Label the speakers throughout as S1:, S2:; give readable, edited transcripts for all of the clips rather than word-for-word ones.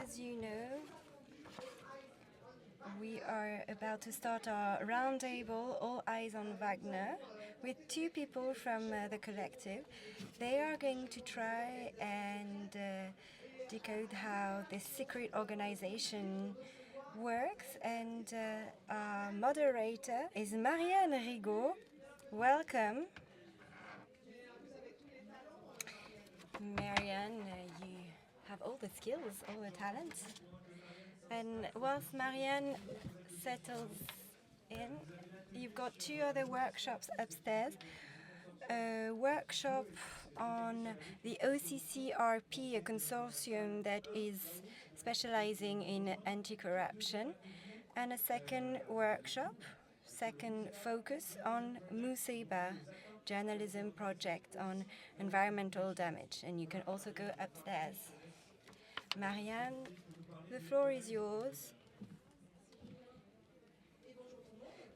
S1: As you know, we are about to start our roundtable, All Eyes on Wagner, with two people from the collective. They are going to try and decode how this secret organization works, and our moderator is Marianne Rigaud. Welcome. Marianne, you have all the skills, all the talents. And whilst Marianne settles in, you've got two other workshops upstairs. A workshop on the OCCRP, a consortium that is specializing in anti-corruption, and a second workshop, second focus on Museba, journalism project on environmental damage. And you can also go upstairs. Marianne, the floor is yours.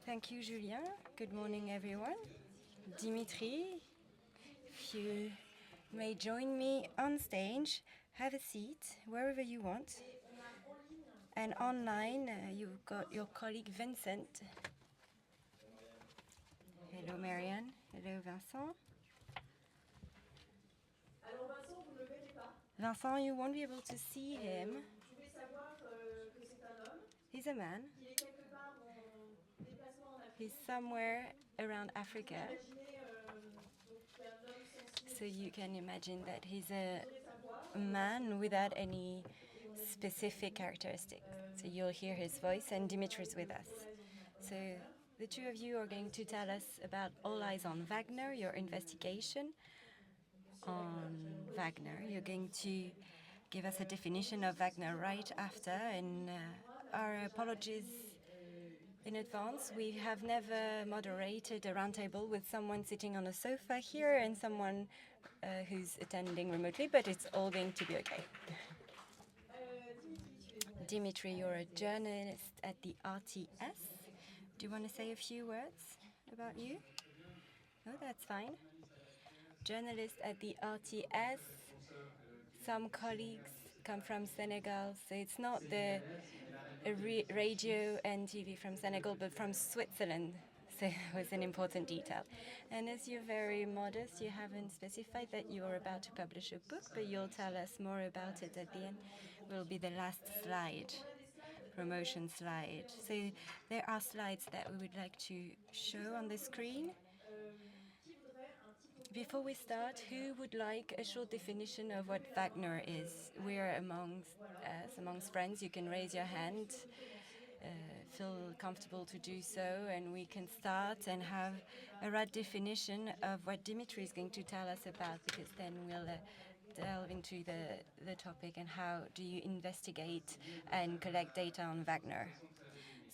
S1: Thank you, Julien. Good morning, everyone. Dimitri, if you may join me on stage, have a seat wherever you want. And online, you've got your colleague Vincent. Hello, Marianne. Hello, Vincent. Vincent, you won't be able to see him. He's a man. He's somewhere around Africa. So you can imagine that he's a man without any specific characteristics. So you'll hear his voice, and Dimitri's with us. So the two of you are going to tell us about All Eyes on Wagner, your investigation on Wagner. You're going to give us a definition of Wagner right after, and our apologies in advance. We have never moderated a roundtable with someone sitting on a sofa here and someone who's attending remotely, but it's all going to be okay. Dimitri, you're a journalist at the RTS. Do you want to say a few words about you? No, that's fine. Journalist at the RTS. Some colleagues come from Senegal, so it's not the radio and TV from Senegal, but from Switzerland. So it was an important detail. And as you're very modest, you haven't specified that you're about to publish a book, but you'll tell us more about it at the end. Will be the last slide, promotion slide. So there are slides that we would like to show on the screen. Before we start, who would like a short definition of what Wagner is? We're amongst friends. You can raise your hand, feel comfortable to do so, and we can start and have a right definition of what Dimitri is going to tell us about, because then we'll delve into the topic and how do you investigate and collect data on Wagner.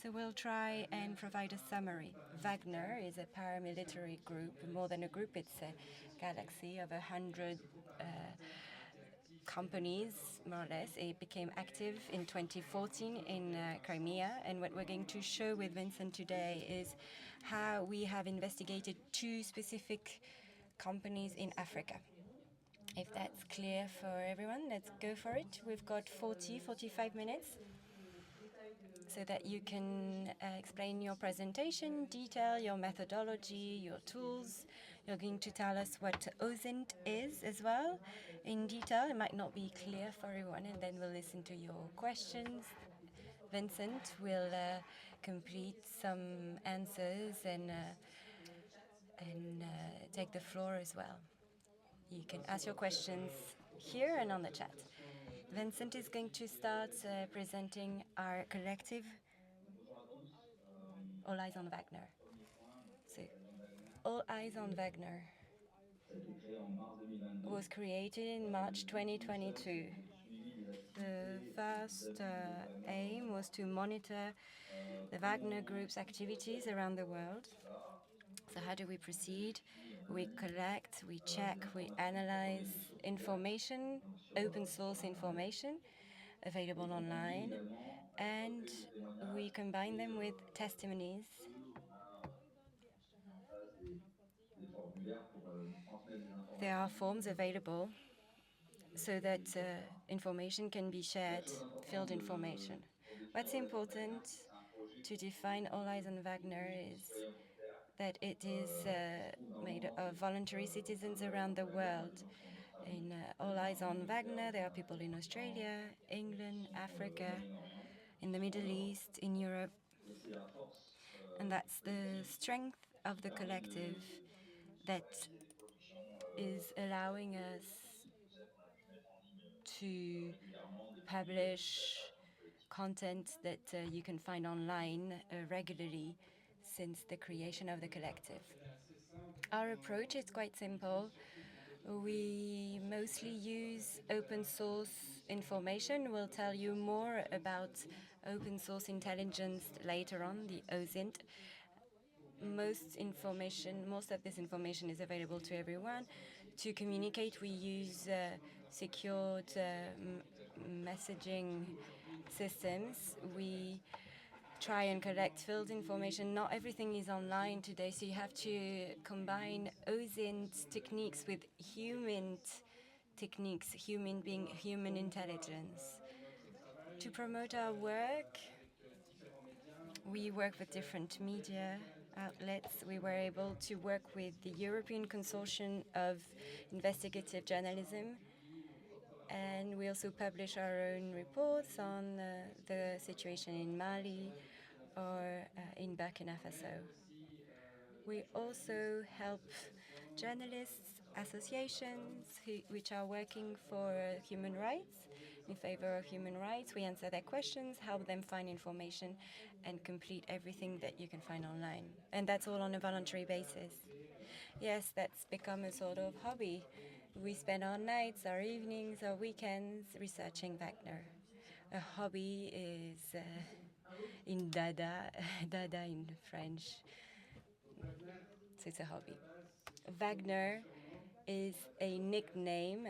S1: So we'll try and provide a summary. Wagner is a paramilitary group, more than a group, it's a galaxy of 100 companies, more or less. It became active in 2014 in Crimea, and what we're going to show with Vincent today is how we have investigated two specific companies in Africa. If that's clear for everyone, let's go for it. We've got 45 minutes, so that you can explain your presentation, detail your methodology, your tools. You're going to tell us what OSINT is as well in detail. It might not be clear for everyone, and then we'll listen to your questions. Vincent will complete some answers and take the floor as well. You can ask your questions here and on the chat. Vincent is going to start presenting our collective, All Eyes on Wagner. So, All Eyes on Wagner was created in March 2022. The first aim was to monitor the Wagner Group's activities around the world. So how do we proceed? We collect, we check, we analyze information, open source information available online, and we combine them with testimonies. There are forms available so that information can be shared, field information. What's important to define All Eyes on Wagner is that it is made of voluntary citizens around the world. In All Eyes on Wagner, there are people in Australia, England, Africa, in the Middle East, in Europe, and that's the strength of the collective that is allowing us to publish content that you can find online regularly since the creation of the collective. Our approach is quite simple. We mostly use open source information. We'll tell you more about open source intelligence later on, the OSINT. Most of this information is available to everyone. To communicate, we use secured messaging systems. We try and collect field information. Not everything is online today, so you have to combine OSINT techniques with human techniques, human being, human intelligence. To promote our work, we work with different media outlets. We were able to work with the European Consortium of Investigative Journalism, and we also publish our own reports on the situation in Mali or in Burkina Faso. We also help journalists, associations which are working for human rights, in favor of human rights. We answer their questions, help them find information, and complete everything that you can find online. And that's all on a voluntary basis. Yes, that's become a sort of hobby. We spend our nights, our evenings, our weekends researching Wagner. A hobby is in Dada, Dada in French. So it's a hobby. Wagner is a nickname.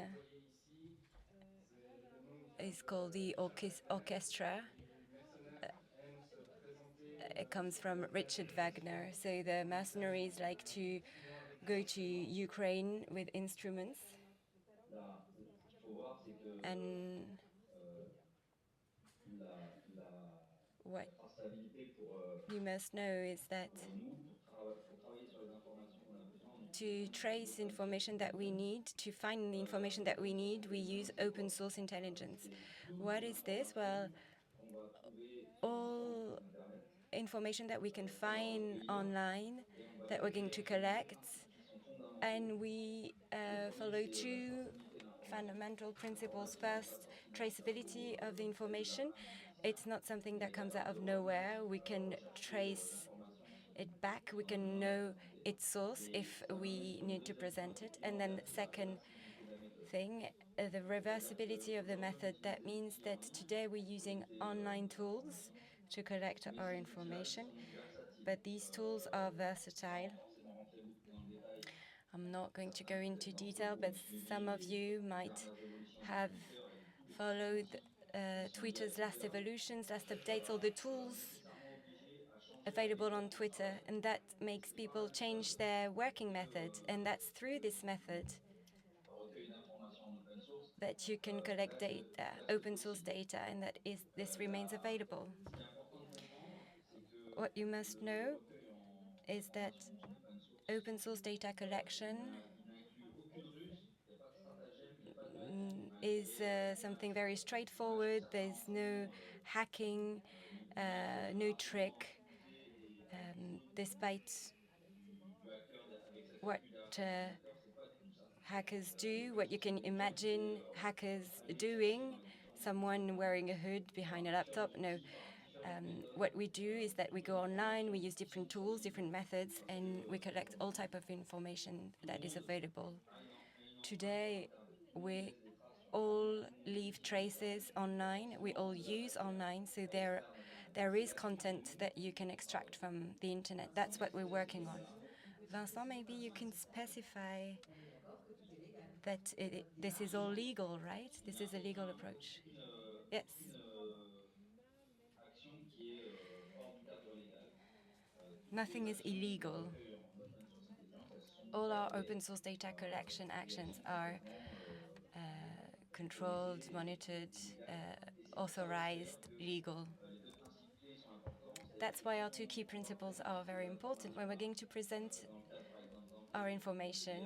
S1: It's called the orchestra. It comes from Richard Wagner. So the mercenaries like to go to Ukraine with instruments. And what you must know is that to trace information that we need, to find the information that we need, we use open source intelligence. What is this? Well, all information that we can find online that we're going to collect, and we follow two fundamental principles. First, traceability of the information. It's not something that comes out of nowhere. We can trace it back. We can know its source if we need to present it. And then the second thing, the reversibility of the method. That means that today we're using online tools to collect our information, but these tools are versatile. I'm not going to go into detail, but some of you might have followed Twitter's last evolutions, last updates, all the tools available on Twitter, and that makes people change their working method. And that's through this method that you can collect data, open source data, and that this remains available. What you must know is that open source data collection is something very straightforward. There's no hacking, no trick, despite what hackers do, what you can imagine hackers doing, someone wearing a hood behind a laptop. No. What we do is that we go online, we use different tools, different methods, and we collect all type of information that is available. Today, we all leave traces online, we all use online, so there is content that you can extract from the internet. That's what we're working on. Vincent, maybe you can specify that this is all legal, right? This is a legal approach. Yes. Nothing is illegal. All our open source data collection actions are controlled, monitored, authorized, legal. That's why our two key principles are very important when we're going to present our information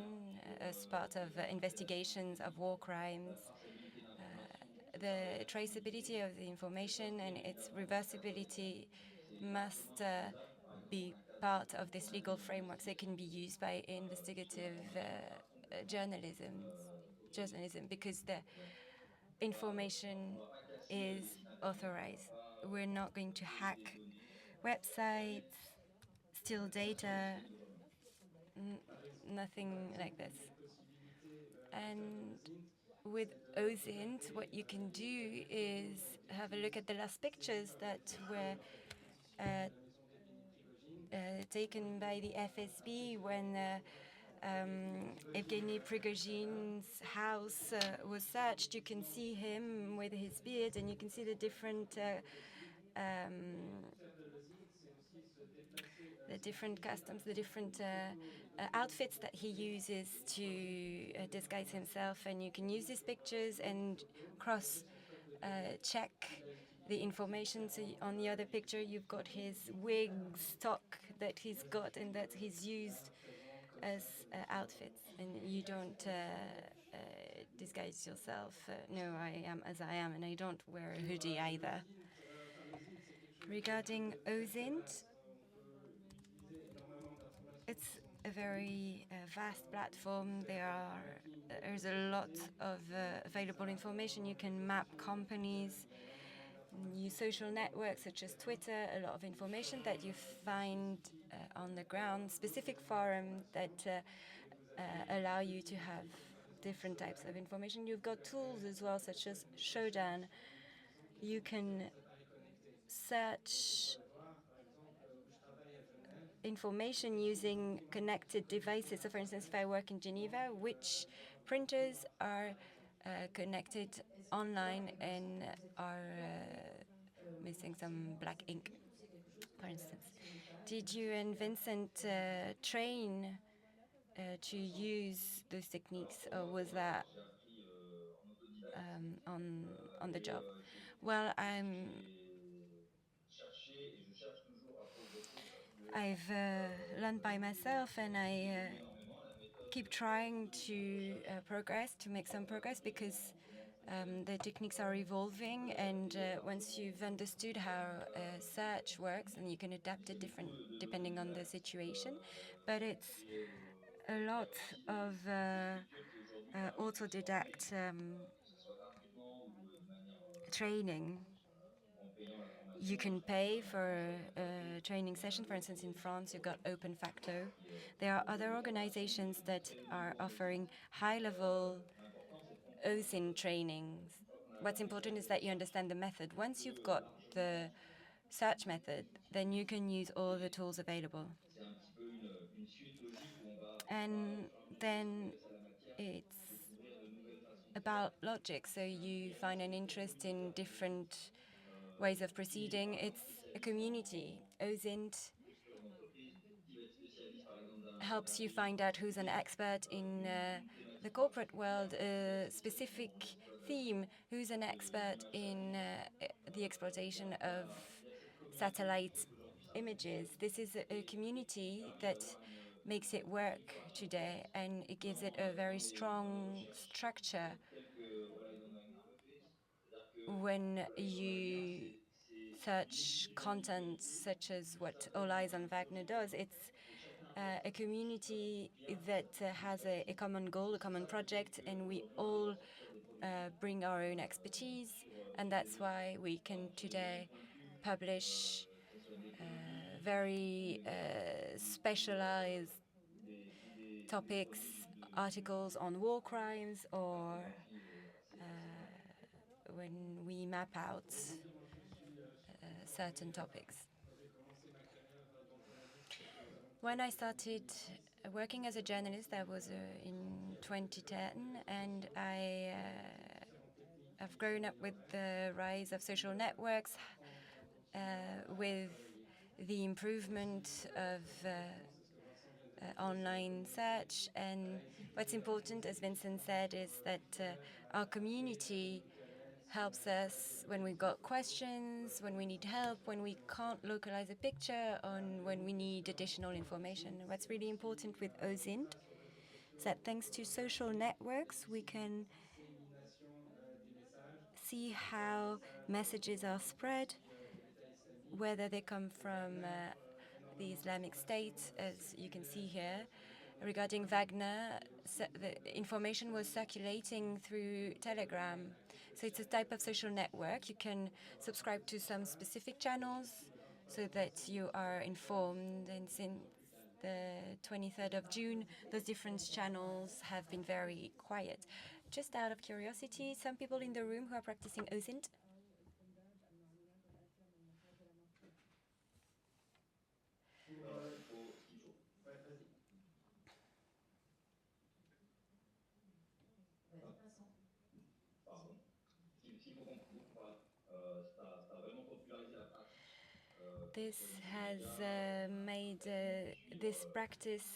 S1: as part of investigations of war crimes. The traceability of the information and its reversibility must be part of this legal framework so it can be used by investigative journalism, because the information is authorized. We're not going to hack websites, steal data, nothing like this. And with OSINT, what you can do is have a look at the last pictures that were taken by the FSB when Evgeny Prigozhin's house was searched. You can see him with his beard, and you can see the different customs, the different outfits that he uses to disguise himself. And you can use these pictures and cross check the information. So on the other picture, you've got his wig stock that he's got and that he's used as outfits. And you don't disguise yourself. No, I am as I am, and I don't wear a hoodie either. Regarding OSINT, it's a very vast platform. There's a lot of available information. You can map companies, use social networks such as Twitter, a lot of information that you find on the ground, specific forums that allow you to have different types of information. You've got tools as well, such as Showdown. You can search information using connected devices. So for instance, if I work in Geneva, which printers are connected online and are missing some black ink, for instance. Did you and Vincent train to use those techniques, or was that on the job? Well, I've learned by myself, and I keep trying to progress, to make some progress, because the techniques are evolving, and once you've understood how search works, then you can adapt it different depending on the situation. But it's a lot of autodidact training. You can pay for a training session. For instance, in France, you've got Open Facto. There are other organizations that are offering high-level OSINT trainings. What's important is that you understand the method. Once you've got the search method, then you can use all the tools available. And then it's about logic. So you find an interest in different ways of proceeding. It's a community. OSINT helps you find out who's an expert in the corporate world, a specific theme, who's an expert in the exploitation of satellite images. This is a community that makes it work today, and it gives it a very strong structure. When you search content such as what All Eyes on Wagner does, it's a community that has a common goal, a common project, and we all bring our own expertise, and that's why we can today publish very specialized topics, articles on war crimes, or when we map out certain topics. When I started working as a journalist, that was in 2010, and I've grown up with the rise of social networks, with the improvement of online search. And what's important, as Vincent said, is that our community helps us when we've got questions, when we need help, when we can't localize a picture, and when we need additional information. What's really important with OSINT is that thanks to social networks, we can see how messages are spread, whether they come from the Islamic State, as you can see here. Regarding Wagner, the information was circulating through Telegram. So it's a type of social network. You can subscribe to some specific channels so that you are informed. And since the 23rd of June, those different channels have been very quiet. Just out of curiosity, some people in the room who are practicing OSINT?
S2: Ce qu'il faut. Ouais, vas-y. Pardon. Ce qu'il faut comprendre, voilà, ça a vraiment popularisé la pratique
S1: This
S2: sur les
S1: has
S2: médias,
S1: made
S2: de suivre
S1: this practice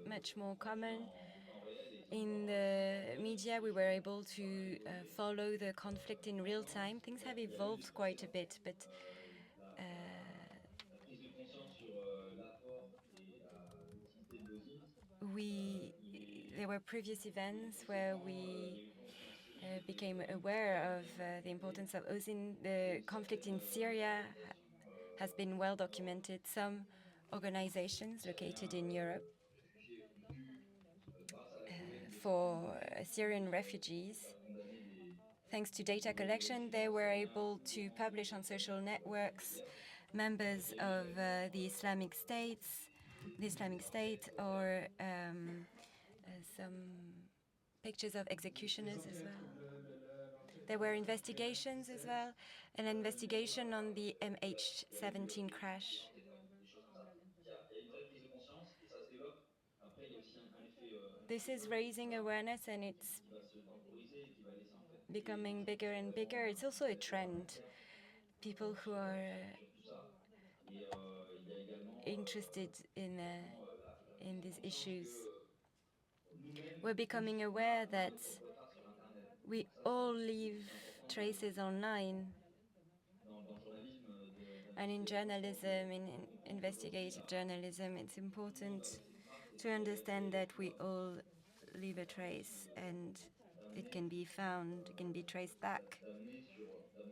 S1: much more
S2: l'influx
S1: common.
S2: en temps réel et sans
S1: In
S2: avoir
S1: the
S2: besoin
S1: media, we were able to follow the conflict in real
S2: vraiment,
S1: time. Things have
S2: il y a eu des
S1: evolved quite a
S2: précédents.
S1: bit, but
S2: La, la prise de conscience sur l'apport et l'utilité de l'OSINT,
S1: we there were previous
S2: il est
S1: events where
S2: conséquent. Il
S1: we
S2: y a eu vraiment une série
S1: became
S2: de
S1: aware of
S2: d'actions
S1: the
S2: qui ont été
S1: importance of
S2: faites
S1: OSINT. The
S2: et
S1: conflict
S2: certaines
S1: in Syria
S2: organisations
S1: has been well
S2: d'Europe,
S1: documented. Some organizations located
S2: Syriens
S1: in Europe
S2: réfugiés ont pu, grâce à la collecte de ces
S1: for
S2: informations,
S1: Syrian refugees.
S2: condamner
S1: Thanks to data
S2: des
S1: collection, they
S2: ressortissants
S1: were
S2: syriens
S1: able
S2: ou des
S1: to
S2: membres
S1: publish on social
S2: de la
S1: networks
S2: guerre.
S1: members
S2: Et
S1: of
S2: également
S1: the Islamic State, or some pictures of executioners as well. There were investigations as well, an investigation on the MH17 crash.
S2: des choses comme ça. Il y a une vraie prise de conscience et ça se développe. Après, il y a aussi un effet
S1: This
S2: de
S1: is
S2: buzz
S1: raising awareness, and it's
S2: qui va se temporiser et qui va laisser en fait les
S1: becoming
S2: gens
S1: bigger and bigger.
S2: vraiment
S1: It's also a
S2: très
S1: trend.
S2: volontaires
S1: People who are
S2: sur tout ça. Et il y a également
S1: interested
S2: vraiment la
S1: in
S2: prise de
S1: these
S2: conscience
S1: issues.
S2: que nous-mêmes,
S1: We're becoming
S2: tous,
S1: aware
S2: on a
S1: that
S2: notre trace sur Internet.
S1: we
S2: Donc ça,
S1: all leave
S2: c'est important
S1: traces online.
S2: dans le journalisme
S1: And in
S2: d'investiguer pour
S1: journalism, in
S2: comprendre que l'autre,
S1: investigative journalism, it's
S2: tout le monde
S1: important
S2: a laissé une trace
S1: to understand that we
S2: et
S1: all leave a trace, and it can be found, it can be traced back.
S2: d'amener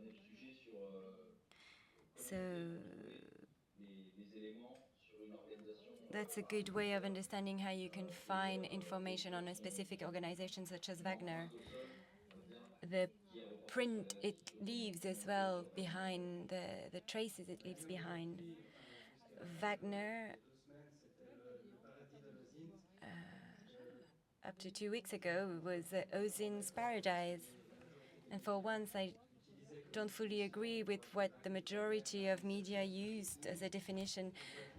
S2: le sujet sur
S1: So
S2: comment on fait pour trouver les éléments sur une organisation
S1: that's a good way of understanding how you can find information on a specific organization such as Wagner.
S2: au sol, bien,
S1: The
S2: qui est reporté sur
S1: print it leaves as well behind, the traces it leaves behind. Wagner, up to 2 weeks ago, was OSINT's paradise. And for once, I don't fully agree with what the majority of media used as a definition.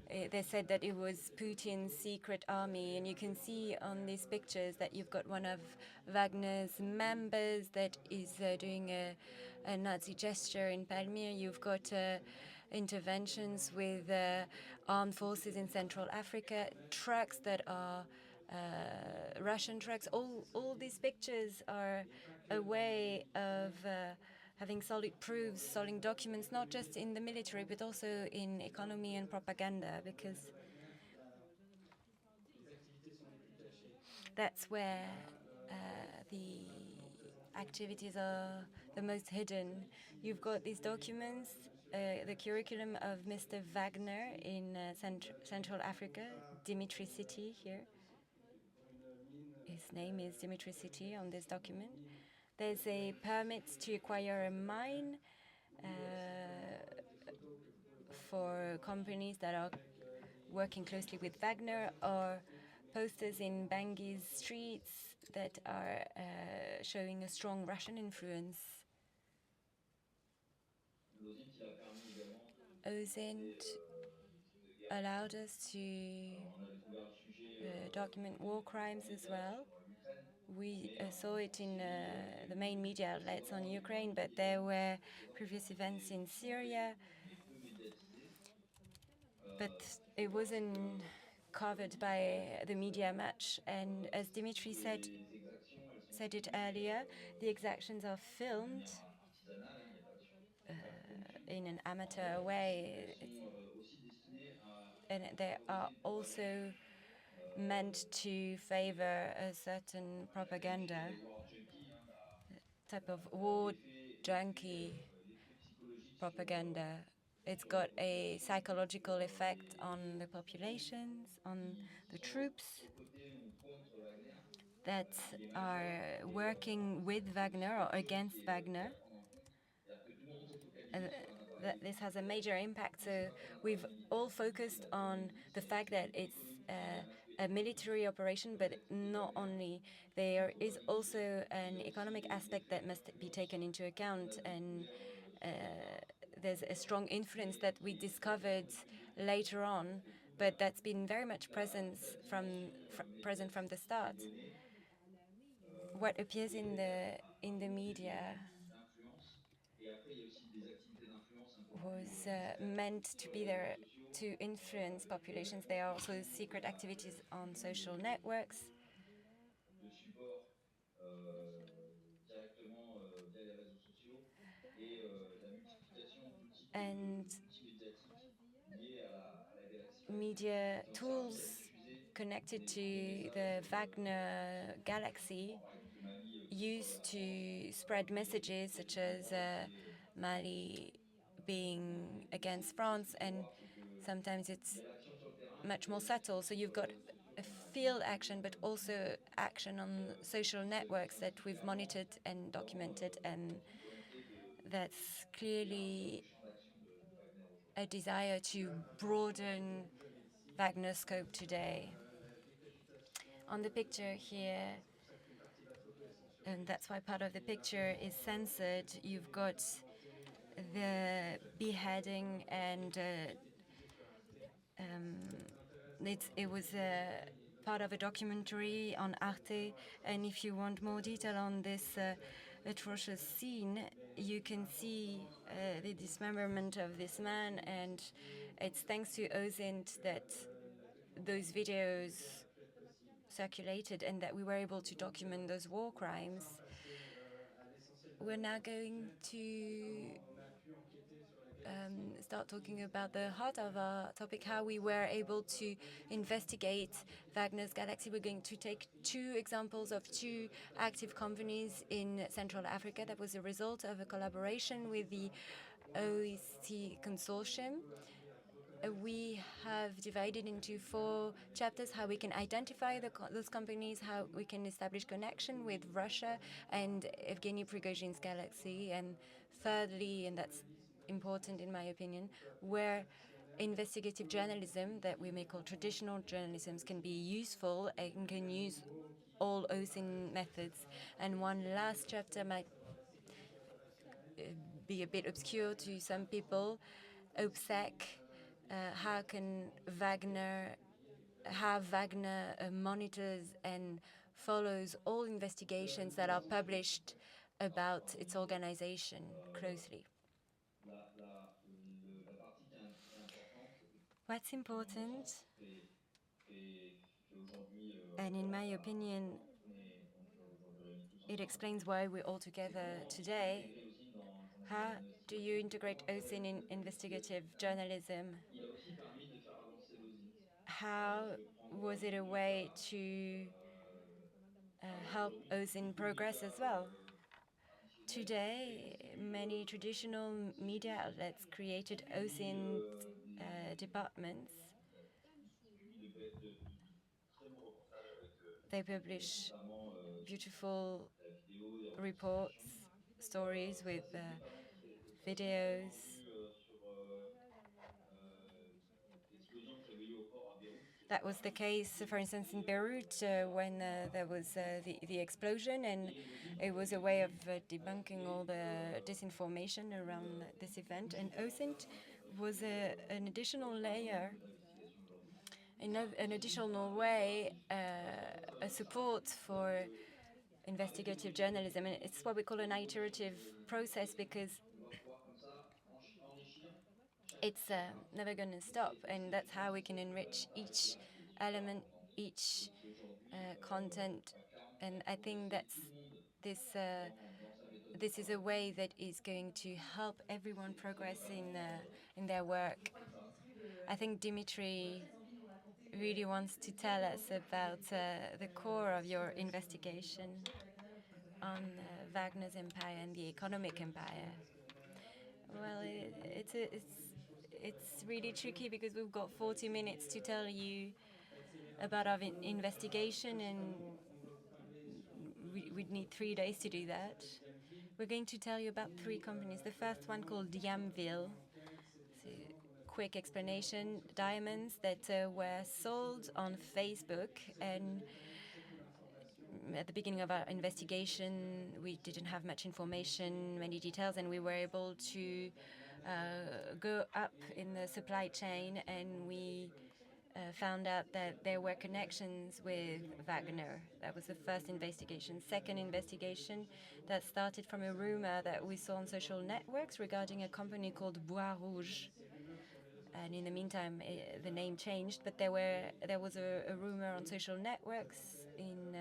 S1: They said that it was Putin's secret army, and you can see on these pictures that you've got one of Wagner's members that is doing a Nazi gesture in Palmyra. You've got interventions with armed forces in Central Africa, trucks that are Russian trucks. All these pictures are a way of having solid proofs, solid documents, not just in the military, but also in economy and propaganda, because that's where the activities are the most hidden. You've got these documents, the curriculum of Mr. Wagner in Central Africa, Dimitri City here. His name is Dimitri City on this document. There's a permit to acquire a mine for companies that are working closely with Wagner, or posters in Bangui streets that are showing a strong Russian influence. OSINT allowed us to document war crimes as well. We saw it in the main media outlets on Ukraine, but there were previous events in Syria. But it wasn't covered by the media much. And as Dimitri
S2: Les exactions, elles sont
S1: said it
S2: filmées
S1: earlier, the exactions are
S2: de
S1: filmed
S2: manière artisanale, hein, il n'y a pas de pas de politique.
S1: in an amateur way,
S2: Elles sont aussi destinées
S1: and
S2: à
S1: they are
S2: favoriser une propagande
S1: also meant to favor a certain
S2: on la qualifierait
S1: propaganda,
S2: de war junkie, hein,
S1: type of war junkie
S2: l'effet psychologique
S1: propaganda. It's
S2: sur la
S1: got a
S2: population,
S1: psychological
S2: sur
S1: effect on
S2: les
S1: the
S2: officiels
S1: populations, on
S2: qui
S1: the
S2: sont
S1: troops
S2: aux côtés ou contre Wagner,
S1: that
S2: qui les
S1: are
S2: manipulent. Et
S1: working
S2: c'est
S1: with
S2: aussi
S1: Wagner or
S2: quelque chose
S1: against
S2: qui est
S1: Wagner.
S2: à prendre en compte. C'est-à-dire que tout le monde s'est
S1: Uh,
S2: focalisé sur un appareil
S1: that this
S2: militaire.
S1: has a major impact.
S2: Mais ce n'est
S1: So
S2: pas qu'un appareil
S1: we've
S2: militaire.
S1: all focused on the fact that it's a military operation, but not only. There is also an economic aspect that must be taken into account, and there's a strong influence that we discovered later on, but that's been very much present from the start. What appears in the media was meant to be there to influence populations. There are also secret activities on social networks.
S2: De support directement via les réseaux sociaux et la multiplication d'outils
S1: And
S2: multimédiatiques liés à la galaxie.
S1: media
S2: Ils ont servi à
S1: tools
S2: diffuser
S1: connected
S2: des
S1: to
S2: messages
S1: the Wagner galaxy
S2: par exemple le Mali
S1: used to spread messages such as Mali being against France, and sometimes it's much more subtle. So you've got a field action, but also action on social networks that we've monitored and documented, and that's clearly a desire to broaden Wagner scope today. On the picture here, and that's why part of the picture is censored, you've got the beheading, and it was part of a documentary on Arte. And if you want more detail on this atrocious scene, you can see the dismemberment of this man, and it's thanks to OSINT that those videos circulated and that we were able to document those war crimes. We're now going to start talking about the heart of our topic, how we were able to investigate Wagner's Galaxy. We're going to take two examples of two active companies in Central Africa that was a result of a collaboration with the OEC consortium. We have divided into 4 chapters: how we can identify those companies, how we can establish connection with Russia and Evgeny Prigozhin's Galaxy, and thirdly, and that's important in my opinion, where investigative journalism, that we may call traditional journalism, can be useful and can use all OSINT methods. And one last chapter might be a bit obscure to some people: OPSEC. How Wagner monitors and follows all investigations that are published about its organization closely. What's important, and in my opinion, it explains why we're all together today. How do you integrate OSINT in investigative journalism? How was it a way to help OSINT progress as well? Today, many traditional media outlets created OSINT departments. They publish beautiful reports, stories with videos. That was the case, for instance, in Beirut when there was the explosion, and it was a way of debunking all the disinformation around this event. And OSINT was an additional layer, an additional way, a support for investigative journalism. And it's what we call an iterative process, because it's never going to stop, and that's how we can enrich each element, each content, and I think that's this is a way that is going to help everyone progress in their work. I think Dimitri really wants to tell us about the core of your investigation on Wagner's empire and the economic empire. Well, it's really tricky because we've got 40 minutes to tell you about our investigation, and we'd need 3 days to do that. We're going to tell you about 3 companies. The first one called Yamville. So, quick explanation: diamonds that were sold on Facebook, and at the beginning of our investigation, we didn't have much information, many details, and we were able to go up in the supply chain, and we found out that there were connections with Wagner. That was the first investigation. Second investigation that started from a rumor that we saw on social networks regarding a company called Bois Rouge. And in the meantime, the name changed, but there was a rumor on social networks in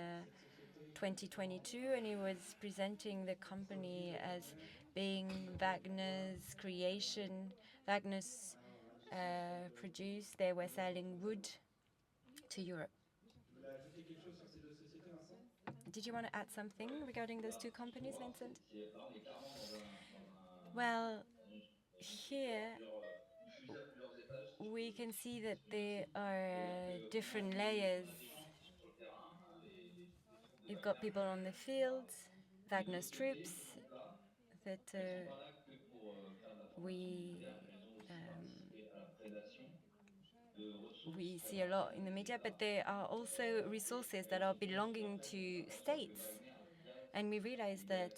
S1: 2022, and it was presenting the company as being Wagner's creation. Wagner's produced. They were selling wood to Europe. Did you want to add something regarding those 2 companies, Vincent? Well, here we can see that there are different layers. You've got people on the field, Wagner's troops, that we see a lot in the media, but there are also resources that are belonging to states. And we realize that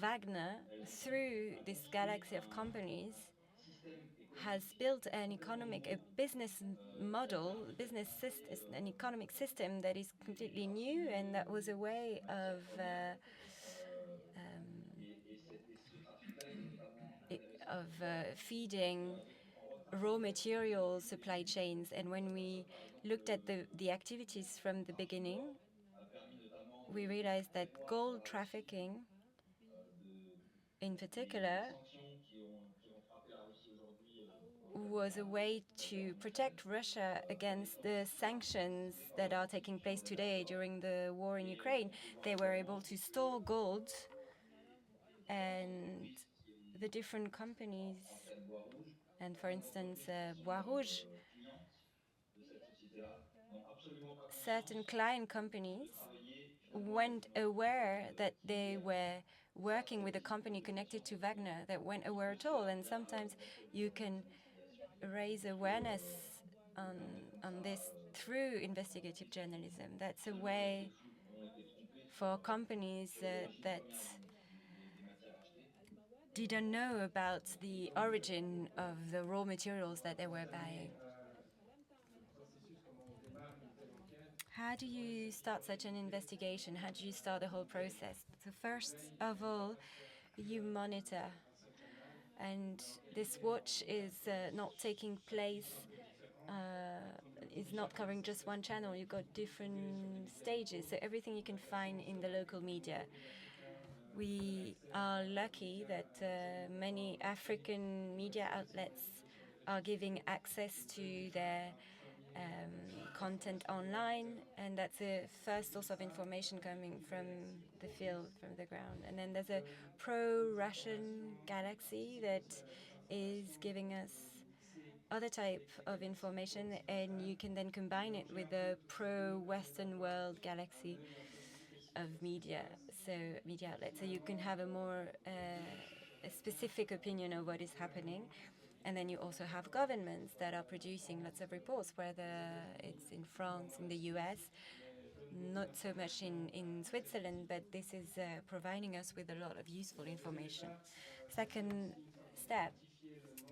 S1: Wagner, through this galaxy of companies, has built an business model, an economic system that is completely new, and that was a way of feeding raw material supply chains. And when we looked at the activities from the beginning, we realized that gold trafficking, in particular, was a way to protect Russia against the sanctions that are taking place today during the war in Ukraine. They were able to store gold, and the different companies, and for instance, Bois Rouge, certain client companies weren't aware that they were working with a company connected to Wagner, that weren't aware at all. And sometimes you can raise awareness on this through investigative journalism. That's a way for companies that didn't know about the origin of the raw materials that they were buying. How do you start such an investigation? How do you start the whole process? So first of all, you monitor. And this watch is not taking place, is not covering just one channel. You've got different stages, so everything you can find in the local media. We are lucky that many African media outlets are giving access to their content online, and that's a first source of information coming from the field, from the ground. And then there's a pro-Russian galaxy that is giving us other type of information, and you can then combine it with the pro-Western world galaxy of media outlets, so you can have a more a specific opinion of what is happening. And then you also have governments that are producing lots of reports, whether it's in France, in the US, not so much in Switzerland, but this is providing us with a lot of useful information. Second step,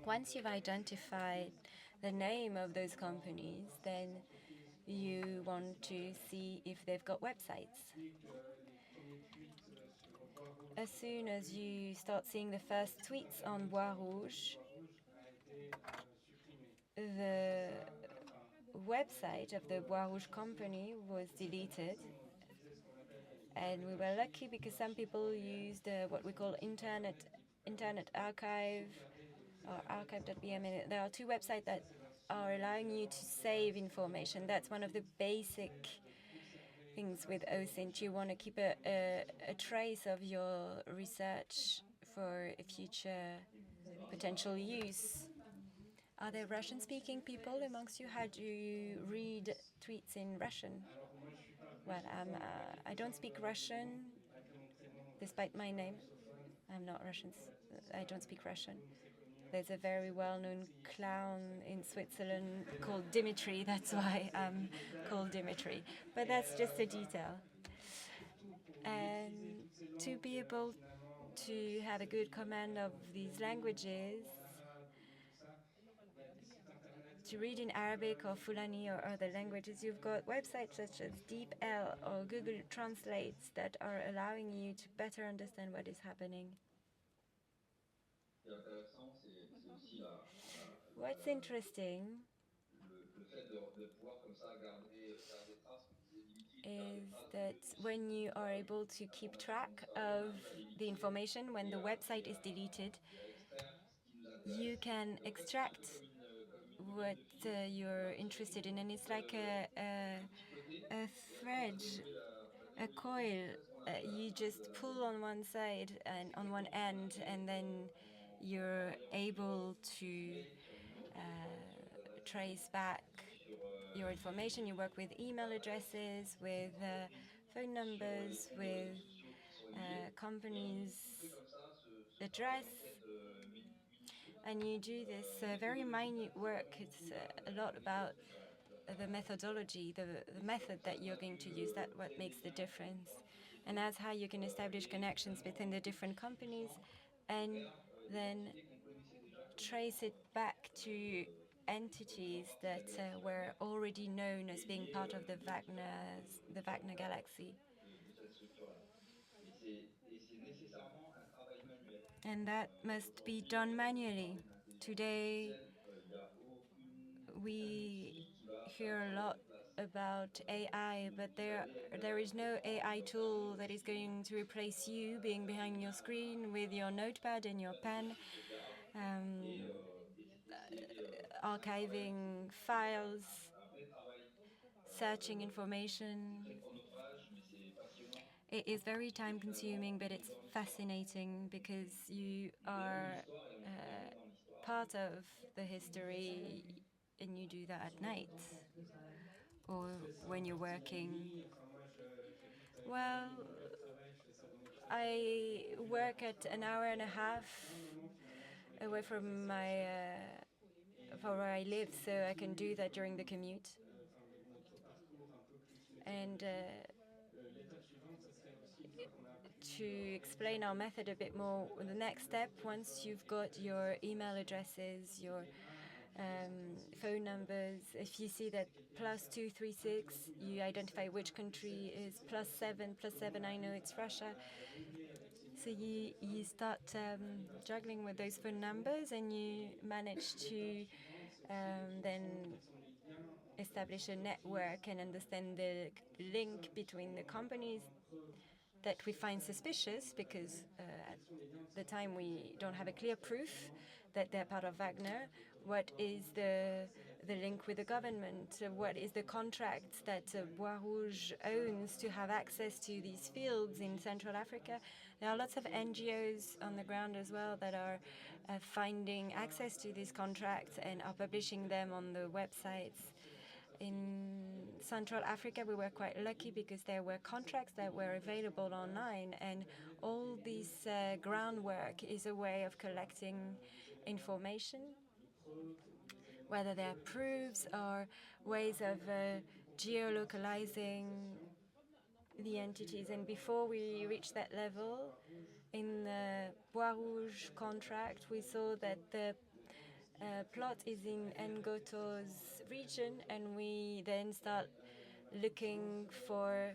S1: once you've identified the name of those companies, then you want to see if they've got websites. As soon as you start seeing the first tweets on Bois Rouge, the website of the Bois Rouge company was deleted. And we were lucky because some people used what we call internet archive or archive.bm. And there are two websites that are allowing you to save information. That's one of the basic things with OSINT. You want to keep a trace of your research for a future potential use. Are there Russian-speaking people amongst you? How do you read tweets in Russian? Well, I don't speak Russian, despite my name. I'm not Russian. I don't speak Russian. There's a very well-known clown in Switzerland called Dimitri. That's why I'm called Dimitri. But that's just a detail. And to be able to have a good command of these languages, to read in Arabic or Fulani or other languages, you've got websites such as DeepL or Google Translates that are allowing you to better understand what is happening. What's interesting is that when you are able to keep track of the information, when the website is deleted, you can extract what you're interested in, and it's like a thread, a coil. You just pull on one side and on one end, and then you're able to trace back your information. You work with email addresses, with phone numbers, with companies' address, and you do this very minute work. It's a lot about the methodology, the method that you're going to use. That's what makes the difference. And that's how you can establish connections between the different companies and then trace it back to entities that were already known as being part of the Wagner galaxy. And that must be done manually. Today, we hear a lot about AI, but there is no AI tool that is going to replace you being behind your screen with your notepad and your pen, archiving files, searching information. It is very time consuming, but it's fascinating because you are part of the history and you do that at night or when you're working. Well, I work at an hour and a half away from from where I live, so I can do that during the commute. And to explain our method a bit more, the next step, once you've got your email addresses, your phone numbers, if you see that +236, you identify which country is +7, I know it's Russia. So you start juggling with those phone numbers and you manage to then establish a network and understand the link between the companies that we find suspicious because at the time we don't have a clear proof that they're part of Wagner. What is the link with the government? What is the contract that Bois Rouge owns to have access to these fields in Central Africa? There are lots of NGOs on the ground as well that are finding access to these contracts and are publishing them on the websites. In Central Africa, we were quite lucky because there were contracts that were available online, and all this groundwork is a way of collecting information, whether they're proofs or ways of geolocalizing the entities. And before we reached that level, in the Bois Rouge contract, we saw that the plot is in Ngoto's region, and we then start looking for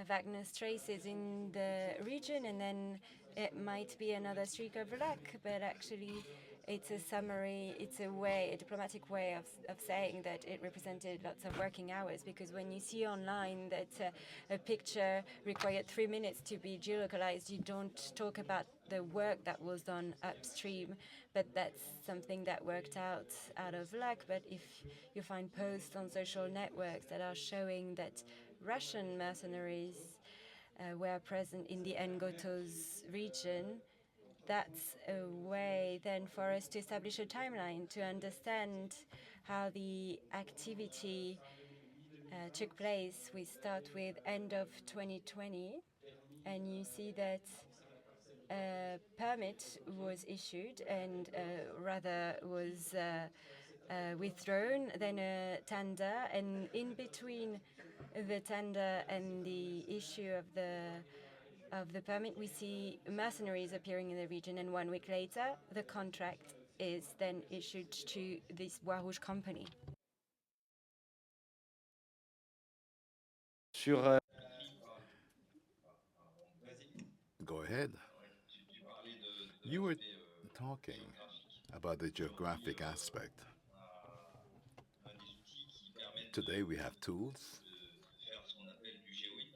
S1: Wagner's traces in the region, and then it might be another streak of luck, but actually It's a summary, it's a way, a diplomatic way of saying that it represented lots of working hours, because when you see online that a picture required 3 minutes to be geolocalized, you don't talk about the work that was done upstream, but that's something that worked out of luck. But if you find posts on social networks that are showing that Russian mercenaries were present in the Ngotos region, that's a way then for us to establish a timeline to understand how the activity took place. We start with end of 2020, and you see that a permit was issued and rather was withdrawn, then a tender, and in between the tender and the issue of the permit, we see mercenaries appearing in the region, and 1 week later, the contract is then issued to this Bois Rouge company.
S3: Sur,
S4: Go ahead.
S2: Tu parlais de
S4: You were
S2: l'aspect
S4: talking
S2: géographique.
S4: about the
S2: Aujourd'hui,
S4: geographic aspect.
S2: on a des outils qui permettent
S4: Today we have tools
S2: de faire ce qu'on appelle du géoïnt,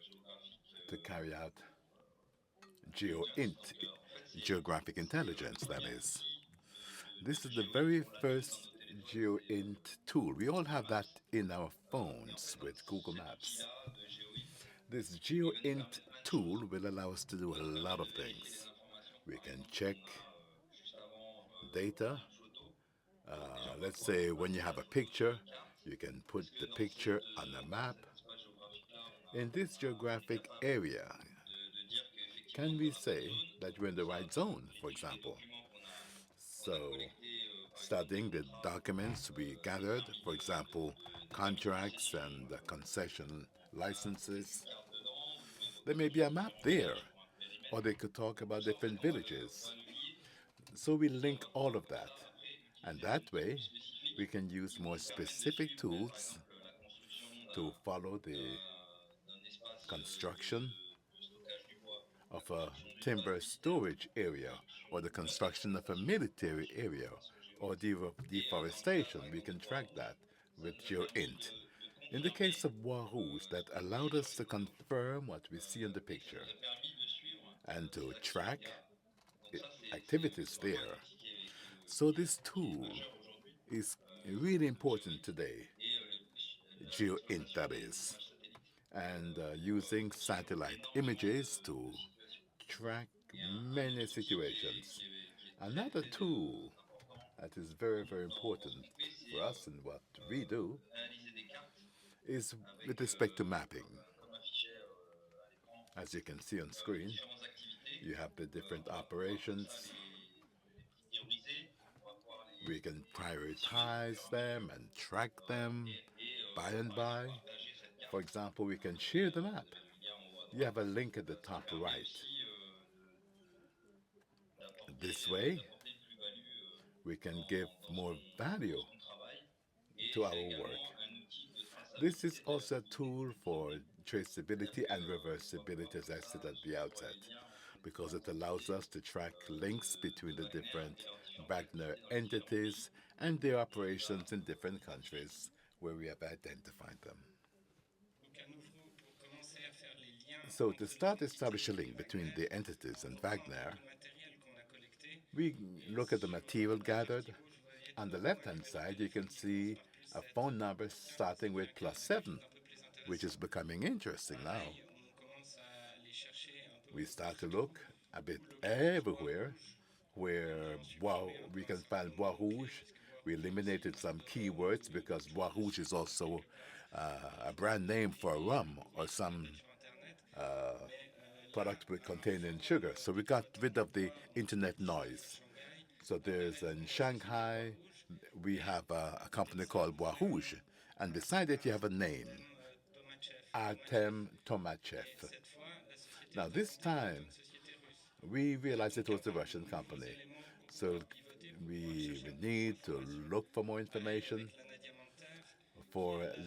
S2: géographique
S4: to carry out
S2: intelligence.
S4: GeoInt,
S2: Donc, en fait,
S4: geographic
S2: c'est le
S4: intelligence, that
S2: premier
S4: is.
S2: outil
S4: This
S2: de
S4: is the
S2: géoïnt
S4: very
S2: qu'on a tous dans
S4: first
S2: nos téléphones.
S4: GeoInt tool. We all have that in our
S2: Et en
S4: phones
S2: fait,
S4: with Google
S2: cet
S4: Maps.
S2: outil-là de géoïnt,
S4: This
S2: il va nous
S4: GeoInt
S2: permettre plein de
S4: tool
S2: choses.
S4: will allow us to do a
S2: Ça va nous
S4: lot
S2: permettre
S4: of
S2: de vérifier des
S4: things.
S2: informations.
S4: We
S2: Par
S4: can
S2: exemple,
S4: check
S2: on a juste avant
S4: data.
S2: une photo. Déjà,
S4: Let's
S2: parfois,
S4: say
S2: on va
S4: when you
S2: mettre
S4: have
S2: la
S4: a
S2: photo sur
S4: picture,
S2: une carte.
S4: you can put
S2: Est-ce que
S4: the
S2: dans
S4: picture on a map.
S2: cet espace géographique-là,
S4: In this
S2: on est
S4: geographic
S2: capable
S4: area,
S2: de dire qu'effectivement,
S4: can
S2: on est
S4: we
S2: dans la bonne
S4: say
S2: zone?
S4: that we're in the
S2: Ça
S4: right
S2: va
S4: zone, for
S2: étudier les
S4: example?
S2: documents qu'on a
S4: So,
S2: collectés, par exemple,
S4: studying
S2: des
S4: the
S2: contrats,
S4: documents we
S2: des
S4: gathered,
S2: permis
S4: for example,
S2: de
S4: contracts
S2: concession.
S4: and concession
S2: On a peut-être
S4: licenses,
S2: une carte dedans où les
S4: there
S2: photos
S4: may
S2: sont
S4: be a map
S2: différentes
S4: there,
S2: tailles sur un
S4: or
S2: périmètre.
S4: they could talk
S2: Tout
S4: about
S2: ça, en fait,
S4: different
S2: on va
S4: villages.
S2: le lier.
S4: So we
S2: Et on
S4: link
S2: va
S4: all
S2: pouvoir
S4: of
S2: comme
S4: that,
S2: ça, après,
S4: and
S2: utiliser
S4: that
S2: d'autres
S4: way
S2: tools spécifiques
S4: we can use
S2: qui vont
S4: more
S2: nous permettre de
S4: specific
S2: suivre, par
S4: tools
S2: exemple, la construction
S4: to follow the
S2: d'un espace
S4: construction
S2: de stockage du bois, la
S4: of a
S2: construction d'une base
S4: timber
S2: militaire,
S4: storage
S2: la
S4: area,
S2: construction
S4: or the
S2: d'une
S4: construction of a
S2: installation
S4: military area,
S2: d'information
S4: or
S2: géographique. Et dans le cas,
S4: deforestation.
S2: par
S4: We
S2: exemple,
S4: can
S2: de Bois
S4: track
S2: Rouge,
S4: that
S2: ça
S4: with
S2: nous a permis
S4: GeoInt.
S2: de
S4: In the case
S2: confirmer
S4: of Bois Rouge, that
S2: ce qu'on
S4: allowed
S2: voyait sur
S4: us
S2: les
S4: to
S2: photos.
S4: confirm what we see in the
S2: Et ça
S4: picture
S2: nous a permis de suivre
S4: and to
S2: ces
S4: track
S2: activités-là. Donc ça,
S4: activities
S2: c'est vraiment un
S4: there.
S2: outil
S4: So this
S2: qui est
S4: tool
S2: majeur aujourd'hui.
S4: is really important
S2: GeoInt
S4: today,
S2: et
S4: GeoInt
S2: l'exploitation
S4: that
S2: des
S4: is,
S2: images satellites
S4: and
S2: pour
S4: using
S2: suivre
S4: satellite
S2: énormément
S4: images to
S2: de situations.
S4: track
S2: Et un
S4: many
S2: autre outil
S4: situations.
S2: qui est très,
S4: Another
S2: très
S4: tool
S2: important
S4: that is very, very
S2: dans
S4: important
S2: ce qu'on fait,
S4: for
S2: c'est
S4: us in what we do
S2: analyser des cartes
S4: is with
S2: avec,
S4: respect to mapping.
S2: comme affiché à l'écran,
S4: As you can see on screen,
S2: différentes activités.
S4: you have the different
S2: On va pouvoir comme
S4: operations.
S2: ça les prioriser, on va pouvoir
S4: We can
S2: les suivre au
S4: prioritize
S2: fur et à
S4: them
S2: mesure
S4: and track them by
S2: on
S4: and
S2: va
S4: by.
S2: partager cette carte.
S4: For example, we can share the
S2: Vous
S4: map.
S2: avez le lien en haut à
S4: You
S2: droite.
S4: have a link at the
S2: Ça
S4: top
S2: permet
S4: right.
S2: aussi
S4: This way,
S2: d'apporter une plus-value
S4: we can give more value
S2: son travail. Et
S4: to
S2: c'est
S4: our work.
S2: également un outil de
S4: This is
S2: traçabilité de
S4: also a
S2: l'activité.
S4: tool for traceability and
S2: On va
S4: reversibility,
S2: pouvoir
S4: as I
S2: comme
S4: said
S2: ça,
S4: at the
S2: suivre
S4: outset,
S2: les liens entre
S4: because it
S2: différentes
S4: allows
S2: entités
S4: us to track links between
S2: de
S4: the
S2: Wagner
S4: different
S2: et leurs différentes
S4: Wagner
S2: activités dans les différents pays.
S4: entities and their operations in different countries where we have identified them.
S3: Donc à nouveau, pour commencer à faire les liens
S4: So
S3: entre
S4: to
S3: les
S4: start
S3: entités
S4: establishing a
S3: et
S4: link between
S3: Wagner,
S4: the entities
S3: on
S4: and
S3: reprend
S4: Wagner,
S3: tout le matériel qu'on a collecté.
S4: we
S3: Et
S4: look at the
S3: sur
S4: material
S3: la
S4: gathered.
S3: partie gauche, vous voyez de
S4: On the
S3: nouveau un
S4: left-hand
S3: numéro de
S4: side, you can
S3: téléphone qui commence
S4: see
S3: par plus
S4: a
S3: 7.
S4: phone number
S3: Tiens, ça
S4: starting
S3: fait
S4: with
S3: un
S4: plus
S3: calcul qui
S4: 7,
S3: est un peu plus
S4: which is
S3: intéressant.
S4: becoming interesting now.
S3: Pareil, on commence à aller chercher un peu
S4: We start to
S3: partout
S4: look a bit
S3: où le bois
S4: everywhere
S3: rouge.
S4: where
S3: On supprimé
S4: we
S3: encore un
S4: can
S3: certain
S4: find
S3: nombre
S4: Bois
S3: de mots-clés
S4: Rouge.
S3: parce que bois
S4: We
S3: rouge aussi est
S4: eliminated
S3: un
S4: some
S3: peu
S4: keywords
S3: une
S4: because Bois
S3: culture
S4: Rouge is
S3: sucrière
S4: also
S3: quelque part.
S4: a brand name for
S3: Et
S4: rum
S3: vous
S4: or
S3: pouvez trouver
S4: some
S3: peut-être sur Internet. Mais là,
S4: product with
S3: on a
S4: containing
S3: encore
S4: sugar. So we got rid
S3: des
S4: of the
S3: bois.
S4: internet
S3: Ici, on est à
S4: noise.
S3: Shanghai.
S4: So
S3: Dans le même
S4: there's in
S3: endroit, il y a aussi des bois
S4: Shanghai,
S3: rouges.
S4: we
S3: Et
S4: have a company
S3: ça,
S4: called
S3: vous
S4: Bois
S3: avez
S4: Rouge, and beside it you have a name,
S3: Artem
S4: Artem
S3: Tomachev.
S4: Tomachev.
S3: Et cette fois, la société
S4: Now this
S3: importée est plutôt
S4: time
S3: une société russe.
S4: we realized
S3: Donc
S4: it
S3: il y a
S4: was a
S3: encore
S4: Russian
S3: de nouveaux
S4: company.
S3: éléments pour
S4: So
S3: pouvoir pivoter, pour pouvoir
S4: we
S3: chercher un peu plus
S4: need to
S3: d'informations.
S4: look for more
S3: Pareil
S4: information
S3: avec l'Anna Diamantaire, qui
S4: for
S3: est la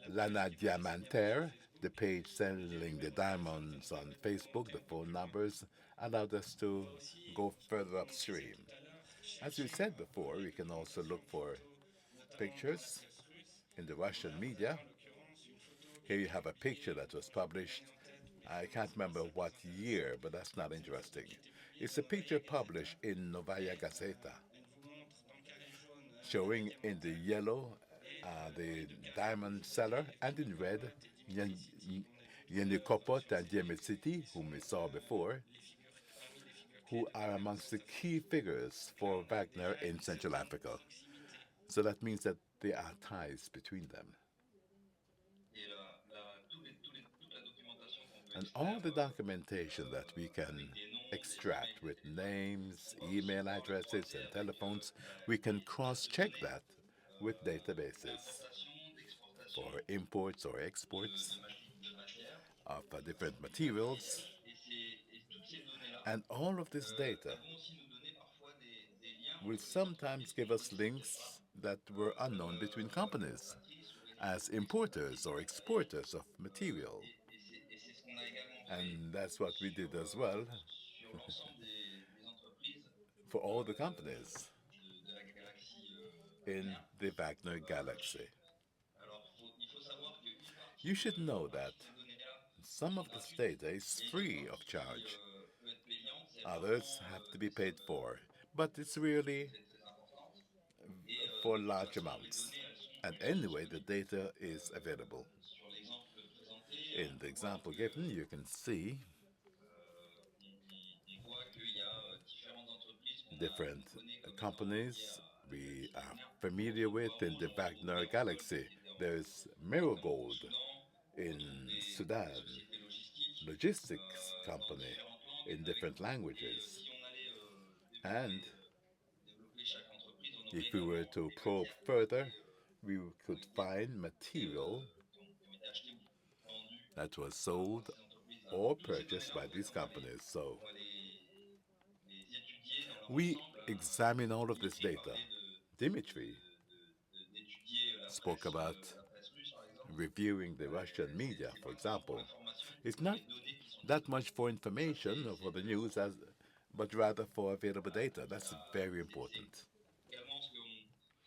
S4: Lana
S3: page qui permet de signer un peu sur
S4: Diamantaire, the
S3: Facebook.
S4: page
S3: Les
S4: selling the
S3: numéros de téléphone comme
S4: diamonds
S3: ça
S4: on
S3: permettent de
S4: Facebook,
S3: remonter
S4: the
S3: un peu
S4: phone
S3: plus loin.
S4: numbers, allowed us
S3: On
S4: to
S3: va aussi,
S4: go further
S3: comme on disait
S4: upstream.
S3: tout à l'heure,
S4: As we said before, we can also look for
S3: notamment dans la
S4: pictures
S3: presse russe.
S4: in the
S3: Donc
S4: Russian
S3: là,
S4: media.
S3: en l'occurrence, une photo qui
S4: Here
S3: a
S4: you
S3: été
S4: have a picture
S3: publiée,
S4: that was
S3: j'ai
S4: published.
S3: en tête, mais
S4: I can't remember
S3: ça peut
S4: what
S3: être
S4: year,
S3: intéressant.
S4: but that's not
S3: C'est une photo
S4: interesting.
S3: qui a été publiée
S4: It's
S3: dans
S4: a
S3: Novaya
S4: picture
S3: Gazeta.
S4: published in Novaya
S3: Et
S4: Gazeta
S3: elle vous montre dans le carré jaune des
S4: showing in the
S3: diamantaires
S4: yellow
S3: et
S4: the
S3: les deux personnes
S4: diamond
S3: photos,
S4: seller,
S3: il y
S4: and
S3: avait
S4: in red
S3: Nikopot et Dimitri
S4: Yanikopot
S3: sur
S4: and
S3: cette photo,
S4: Diametsiti,
S3: qui sont
S4: whom we saw before,
S3: parmi les figures clés
S4: who
S3: de
S4: are
S3: Wagner dans
S4: amongst the
S3: cette
S4: key
S3: Afrique.
S4: figures
S3: Donc là,
S4: for
S3: on a
S4: Wagner
S3: déjà
S4: in
S3: une
S4: Central
S3: certaine
S4: Africa.
S3: proximité.
S4: So that means that there are ties between them.
S2: Et toute la documentation qu'on peut
S4: And
S2: extraire
S4: all the documentation that we can
S2: avec des noms, des
S4: extract
S2: emails,
S4: with
S2: des téléphones,
S4: names,
S2: on va aussi
S4: email
S2: pouvoir le
S4: addresses,
S2: croiser
S4: and
S2: avec
S4: telephones, we
S2: des
S4: can
S2: bases
S4: cross
S2: de
S4: check
S2: données
S4: that with databases
S2: d'importation, d'exportation
S4: for imports or exports
S2: de matières.
S4: of different materials.
S2: Et toutes ces données-là,
S4: And all of this data
S2: elles vont aussi nous donner parfois des liens
S4: will
S2: entre les
S4: sometimes
S2: entreprises qui
S4: give
S2: font
S4: us
S2: du
S4: links
S2: territoire,
S4: that were unknown between
S2: comme
S4: companies
S2: importatrices ou
S4: as
S2: exportatrices
S4: importers
S2: de
S4: or
S2: matériel.
S4: exporters of material.
S2: Et c'est ce qu'on a également fait
S4: And that's what we did as well
S2: sur l'ensemble des entreprises
S4: for all the companies
S2: de la galaxie
S4: in
S2: Wagner.
S4: the Wagner galaxy.
S2: Alors, il faut savoir qu'une
S4: You
S2: partie
S4: should know that
S2: de ces données-là
S4: some
S2: sont
S4: of this
S2: gratuites
S4: data is
S2: et une
S4: free of
S2: partie
S4: charge.
S2: peut être payante. C'est
S4: Others
S2: rarement
S4: have to be
S2: des
S4: paid
S2: sommes
S4: for, but it's really
S2: très importantes. Et
S4: for
S2: de toute
S4: large
S2: façon, les
S4: amounts.
S2: données, elles sont
S4: And
S2: tout le temps
S4: anyway, the
S2: disponibles.
S4: data is available.
S2: Sur l'exemple présenté,
S4: In the example given, you can see
S2: on voit qu'il y a différentes entreprises
S4: different
S2: qu'on connaît comme étant liées
S4: companies
S2: à la
S4: we
S2: galaxie
S4: are
S2: Wagner.
S4: familiar
S2: On
S4: with
S2: voit
S4: in
S2: au
S4: the
S2: nord au
S4: Wagner
S2: Cameroun,
S4: galaxy.
S2: qui était
S4: There's
S2: notamment au
S4: Marigold
S2: Soudan. On
S4: in
S2: retrouve des
S4: Sudan,
S2: sociétés logistiques
S4: logistics
S2: dans
S4: company
S2: différentes langues
S4: in
S2: avec
S4: different
S2: nous. Et
S4: languages.
S2: si on allait
S4: And
S2: développer chaque entreprise, on aurait
S4: if we were
S2: également
S4: to
S2: des
S4: probe
S2: matières
S4: further, we
S2: qui ont
S4: could
S2: été,
S4: find material
S2: qui ont été achetées ou vendues
S4: that was
S2: par
S4: sold
S2: ces entreprises-là.
S4: or
S2: Toutes ces
S4: purchased
S2: données-là,
S4: by
S2: en fait,
S4: these companies. So
S2: on va les étudier dans leur
S4: we
S2: ensemble.
S4: examine all of this
S2: Dimitri
S4: data.
S2: parlait
S4: Dimitri
S2: d'étudier la
S4: spoke about
S2: presse russe, par exemple.
S4: reviewing the Russian media,
S2: C'est
S4: for
S2: pas tant pour
S4: example.
S2: l'information
S4: It's
S2: que
S4: not
S2: les données qui sont
S4: that
S2: disponibles.
S4: much for information or for the news, but rather for available data. That's very important.
S2: Également, ce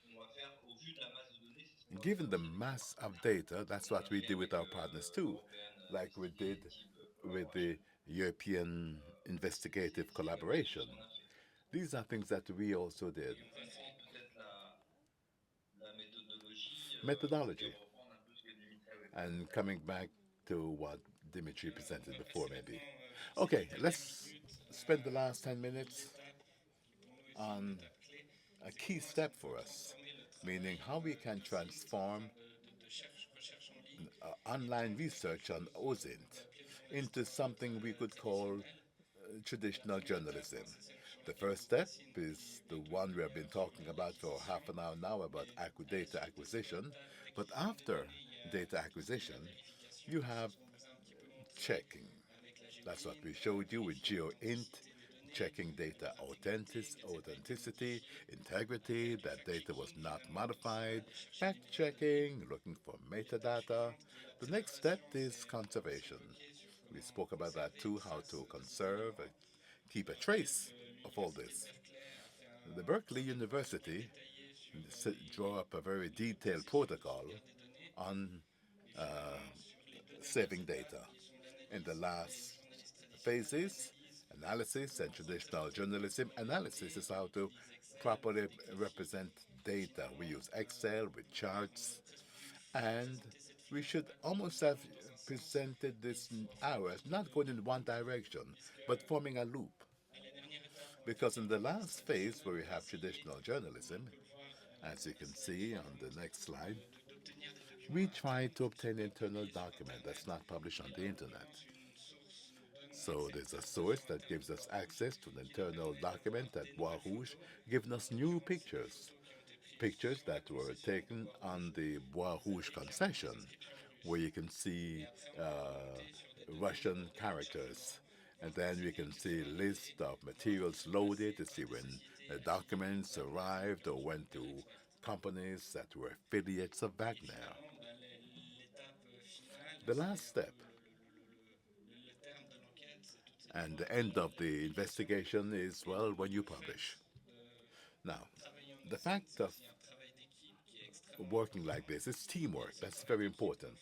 S2: qu'on va faire au vu de la masse de données, c'est ce qu'on va
S4: Given
S2: faire
S4: the
S2: aussi avec nos
S4: mass of
S2: partenaires.
S4: data, that's
S2: On
S4: what
S2: a
S4: we
S2: fait
S4: do with
S2: avec
S4: our partners too,
S2: l'European
S4: like we did
S2: Investigative
S4: with the
S2: Collaboration.
S4: European investigative
S2: C'est également des
S4: collaboration.
S2: choses qu'on a fait.
S4: These are things that we also did.
S2: Et on comprend peut-être la méthodologie
S4: Methodology.
S2: et reprendre un peu ce que Dimitri avait
S4: And coming back to what Dimitri presented
S3: On va
S4: before,
S3: passer
S4: maybe.
S3: maintenant ces
S4: Okay,
S3: quelques
S4: let's
S3: minutes
S4: spend the last 10 minutes
S3: l'étape qui pour nous est une
S4: on
S3: étape clé.
S4: a
S3: C'est
S4: key
S3: comment est-ce
S4: step
S3: qu'on peut
S4: for us,
S3: transformer le
S4: meaning
S3: travail
S4: how we can
S3: facile, enfin,
S4: transform
S3: recherche en ligne
S4: online
S3: dans quelque
S4: research on
S3: chose qu'on peut
S4: OSINT
S3: appeler le
S4: into
S3: journalisme
S4: something we could call
S3: traditionnel.
S4: traditional
S3: La première étape,
S4: journalism.
S3: c'est celle sur
S4: The
S3: laquelle
S4: first
S3: vous
S4: step
S3: passez
S4: is the
S3: depuis
S4: one we have been
S3: un peu
S4: talking
S3: de
S4: about for half an hour now about
S3: Et à la
S4: data
S3: suite de cette
S4: acquisition.
S3: étape
S4: But
S3: d'acquisition des
S4: after
S3: données, il y a
S4: data
S3: tout ce qui est la
S4: acquisition,
S3: vérification.
S4: you
S3: C'est
S4: have
S3: ce qu'on vous a un petit peu montré
S4: checking.
S3: avec la
S4: That's what
S3: GeoInt,
S4: we showed you with
S3: vérifier
S4: GeoInt,
S3: l'authenticité des données,
S4: checking data
S3: l'intégrité, qu'elles aient pas été
S4: authenticity,
S3: modifiées,
S4: integrity,
S3: faire
S4: that
S3: du
S4: data was
S3: fact-checking
S4: not
S3: finalement, consiste à
S4: modified,
S3: aller chercher les
S4: fact
S3: métadonnées.
S4: checking, looking for
S3: L'étape
S4: metadata.
S3: suivante qui est la
S4: The next step
S3: préservation,
S4: is
S3: c'est on va
S4: conservation.
S3: s'évoquer sur
S4: We
S3: comment
S4: spoke about that
S3: conserver
S4: too,
S3: une
S4: how
S3: trace
S4: to
S3: de ces
S4: conserve,
S3: éléments.
S4: keep
S3: Je
S4: a
S3: rappelle
S4: trace
S3: que
S4: of all
S3: l'université de
S4: this.
S3: Berkeley a fait
S4: The
S3: un
S4: Berkeley
S3: protocole très
S4: University
S3: détaillé sur
S4: draw up a very detailed
S3: l'authentification et le
S4: protocol
S3: sauvegarde des données.
S4: on
S3: Et finalement, sur les deux dernières
S4: saving
S3: étapes,
S4: data.
S3: qui sont
S4: In the
S3: l'analyse et le
S4: last
S3: journalisme traditionnel,
S4: phases,
S3: l'analyse,
S4: analysis and
S3: comment on représente
S4: traditional
S3: correctement
S4: journalism,
S3: les
S4: analysis
S3: données,
S4: is how
S3: on
S4: to
S3: utilise Excel,
S4: properly
S3: des classiques.
S4: represent
S3: Et
S4: data. We
S3: finalement,
S4: use Excel with
S3: pour pouvoir
S4: charts,
S3: presque
S4: and
S3: présenter cette
S4: we
S3: figure, on
S4: should
S3: va
S4: almost
S3: continuer
S4: have
S3: dans un sens
S4: presented
S3: et
S4: this
S3: essayer de
S4: hours, not going in one direction,
S3: puisque
S4: but forming a loop.
S3: à la dernière étape, on va
S4: Because
S3: traiter
S4: in
S3: le
S4: the
S3: journalisme
S4: last phase where
S3: traditionnel,
S4: we
S3: on va
S4: have
S3: essayer,
S4: traditional
S3: comme on
S4: journalism,
S3: peut le voir
S4: as you
S3: dans
S4: can
S3: le slide
S4: see on
S3: suivant,
S4: the next slide,
S3: d'obtenir des
S4: we
S3: documents
S4: try
S3: internes
S4: to
S3: qui ne sont
S4: obtain
S3: pas
S4: internal
S3: publiés sur
S4: document that's
S3: Internet.
S4: not published on
S3: Et là,
S4: the
S3: en
S4: internet.
S3: l'occurrence, une source nous donne
S4: So
S3: accès
S4: there's a
S3: à
S4: source
S3: sur
S4: that
S3: Internet
S4: gives
S3: de
S4: us
S3: Bois Rouge
S4: access to an
S3: qui nous
S4: internal
S3: permet d'avoir
S4: document at
S3: des
S4: Bois
S3: nouvelles
S4: Rouge,
S3: photos.
S4: giving
S3: En
S4: us new
S3: l'occurrence, c'est des
S4: pictures,
S3: photos qui ont été prises
S4: pictures
S3: sur la
S4: that were
S3: concession de
S4: taken
S3: Bois
S4: on
S3: Rouge
S4: the Bois Rouge
S3: avec des
S4: concession,
S3: inscriptions
S4: where
S3: russes.
S4: you can
S3: Et
S4: see
S3: après, on peut remonter sur des données de
S4: Russian
S3: lourdes de chaque
S4: characters.
S3: mois
S4: And
S3: pour
S4: then we
S3: savoir
S4: can
S3: quelles sont
S4: see
S3: les
S4: list
S3: données,
S4: of
S3: voir où elles
S4: materials
S3: sont
S4: loaded
S3: passées,
S4: to
S3: par
S4: see
S3: les
S4: when
S3: sociétés
S4: the
S3: affiliées à
S4: documents
S3: Wagner
S4: arrived or
S3: qui
S4: went
S3: étaient
S4: to
S3: récoltées.
S4: companies that were affiliates of
S3: Et
S4: Wagner.
S3: finalement, l'étape finale,
S4: The
S3: c'est
S4: last step
S3: le terme de l'enquête, c'est toutes ces
S4: and the
S3: démonstrations
S4: end of
S3: de
S4: the
S3: publication
S4: investigation is,
S3: et
S4: well,
S3: donc
S4: when you
S3: le fait
S4: publish. Now,
S3: travailler en
S4: the
S3: OSINT,
S4: fact
S3: c'est
S4: of
S3: aussi un travail d'équipe qui est extrêmement
S4: working
S3: important.
S4: like this, it's teamwork.
S3: Ce
S4: That's very
S3: travail,
S4: important.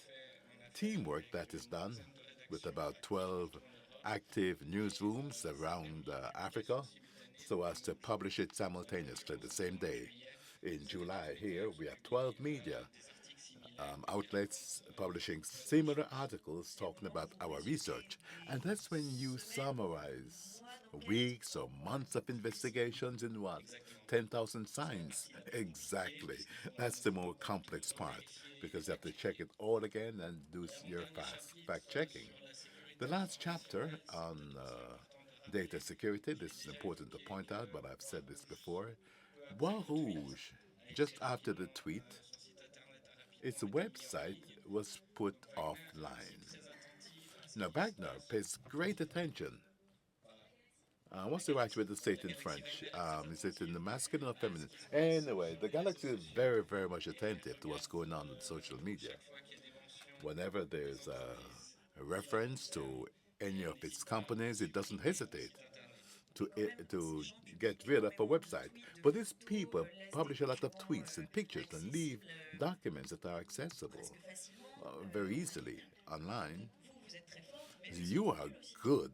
S3: on a fait
S4: Teamwork
S3: avec
S4: that is
S3: une
S4: done
S3: douzaine de
S4: with
S3: rédactions
S4: about
S3: actives
S4: 12
S3: partout en Europe.
S4: active
S3: Et
S4: newsrooms
S3: ça a
S4: around
S3: permis de publier
S4: Africa
S3: tout simultané
S4: so as to
S3: beaucoup
S4: publish it
S3: de
S4: simultaneously the
S3: choses.
S4: same
S3: En
S4: day.
S3: juillet,
S4: In
S3: vous avez d'autres
S4: July,
S3: médias
S4: here
S3: qui
S4: we have
S3: publient
S4: 12 media
S3: des articles similaires
S4: outlets publishing
S3: sur notre
S4: similar
S3: recherche.
S4: articles talking about our research. And that's when you summarize weeks or months of investigations in what?
S3: Exactement.
S4: 10,000
S3: C'est
S4: signs.
S3: assez long. Et
S4: Exactly. That's the
S3: justement,
S4: more complex
S3: pour
S4: part
S3: vérifier et
S4: because you have to check
S3: fact-checker.
S4: it all again and do
S3: Et
S4: your
S3: avant-dernier
S4: fact
S3: chapitre
S4: checking.
S3: sur la sécurité
S4: The last chapter
S3: informationnelle,
S4: on
S3: c'est important de
S4: data
S3: rappeler
S4: security, this is
S3: qu'il a
S4: important to
S3: indiqué
S4: point
S3: que
S4: out, but I've said this before.
S3: peu après
S4: Bois
S3: le tweet
S4: Rouge,
S3: a
S4: just
S3: été
S4: after the
S3: rapidement,
S4: tweet,
S3: son site internet a
S4: its
S3: rapidement été mis en
S4: website
S3: ligne.
S4: was put
S3: Donc Wagner est aussi
S4: offline.
S3: très attentif à ce
S4: Now,
S3: qui se
S4: Wagner
S3: passe.
S4: pays great attention.
S3: Voilà.
S4: What's the right way to say it in
S3: Galaxy
S4: French?
S3: Wagner est très
S4: Is it in the
S3: attentif
S4: masculine or
S3: à ce
S4: feminine?
S3: qui se passe
S4: Anyway,
S3: sur
S4: the
S3: les réseaux
S4: Galaxy is
S3: sociaux
S4: very, very much
S3: et
S4: attentive to what's
S3: regarde
S4: going on in social media.
S3: chaque fois qu'il y a des mentions
S4: Whenever
S3: des
S4: there's
S3: entreprises
S4: a
S3: qui
S4: reference to any
S3: et
S4: of its
S3: n'hésite pas
S4: companies,
S3: à
S4: it doesn't
S3: supprimer son
S4: hesitate
S3: site internet.
S4: to get rid of a website. But these people publish a lot of tweets and pictures and leave documents that are accessible very easily online. You are good,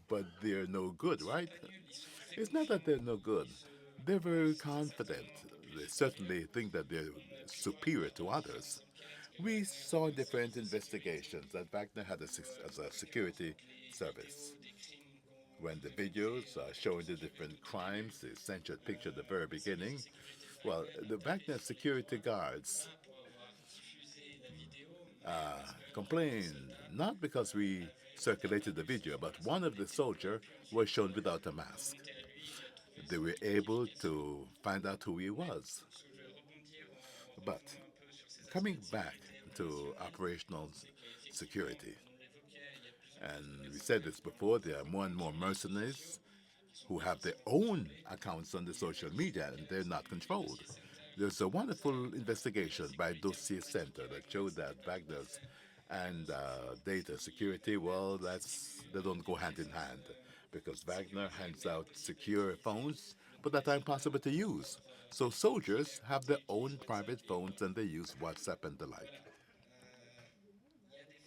S4: but they're no good, right?
S3: Pas nul, ils sont très
S4: It's not that
S3: confiants.
S4: they're no good.
S3: Ils se
S4: They're very
S3: pensent
S4: confident.
S3: certainement beaucoup
S4: They
S3: plus
S4: certainly
S3: supérieurs.
S4: think that they're
S3: Puis dans les
S4: superior to
S3: informations
S4: others.
S3: d'enquête,
S4: We
S3: Wagner
S4: saw
S3: fait aussi
S4: different
S3: de la sécurité.
S4: investigations that Wagner had as a
S3: Quand il
S4: security
S3: présente les
S4: service.
S3: vidéos des crimes
S4: When
S3: qui
S4: the
S3: ont été faits
S4: videos are showing the
S3: sur les
S4: different
S3: comptes
S4: crimes,
S3: criminels,
S4: the censored picture at the very
S3: les services de
S4: beginning,
S3: sécurité de
S4: well,
S3: Wagner
S4: the
S3: tapaient
S4: Wagner
S3: sur les
S4: security
S3: doigts,
S4: guards
S3: pas pour avoir diffusé la vidéo, mais parce que l'un des
S4: complained
S3: soldats
S4: not because we
S3: avait
S4: circulated the
S3: perdu son
S4: video, but
S3: masque
S4: one
S3: et
S4: of the
S3: était
S4: soldier
S3: détecté.
S4: was shown without a
S3: Ils ont
S4: mask.
S3: remonté à lui, il a trouvé
S4: They
S3: son
S4: were able
S3: identification.
S4: to find out who he was.
S3: Donc je vais rebondir en
S4: But
S3: revenant un peu sur ces aspects
S4: coming
S3: de
S4: back
S3: sécurité
S4: to
S3: opérationnelle,
S4: operational
S3: c'est qu'effectivement,
S4: security,
S3: comme on l'évoquait, il y a de plus en plus de
S4: and we said this
S3: mercenaires
S4: before, there are more and
S3: qui
S4: more
S3: ont des comptes
S4: mercenaries
S3: sociaux, qui sont
S4: who
S3: pas
S4: have their
S3: forcément
S4: own
S3: contrôlés.
S4: accounts on the
S3: Et il y a
S4: social
S3: des
S4: media
S3: enquêtes
S4: and they're not
S3: du
S4: controlled.
S3: dossier Center
S4: There's a
S3: qui
S4: wonderful
S3: montrent que la
S4: investigation by
S3: sécurité
S4: Dossier
S3: informatique
S4: Center
S3: et
S4: that
S3: Wagner,
S4: showed
S3: ce n'est
S4: that
S3: pas tout à
S4: Wagner's
S3: fait
S4: and
S3: ce qui
S4: data security, well, they don't go hand in hand because Wagner hands out secure phones, but that are impossible to use. So soldiers have their own private phones and they use WhatsApp and the like.
S3: voilà. Il y a des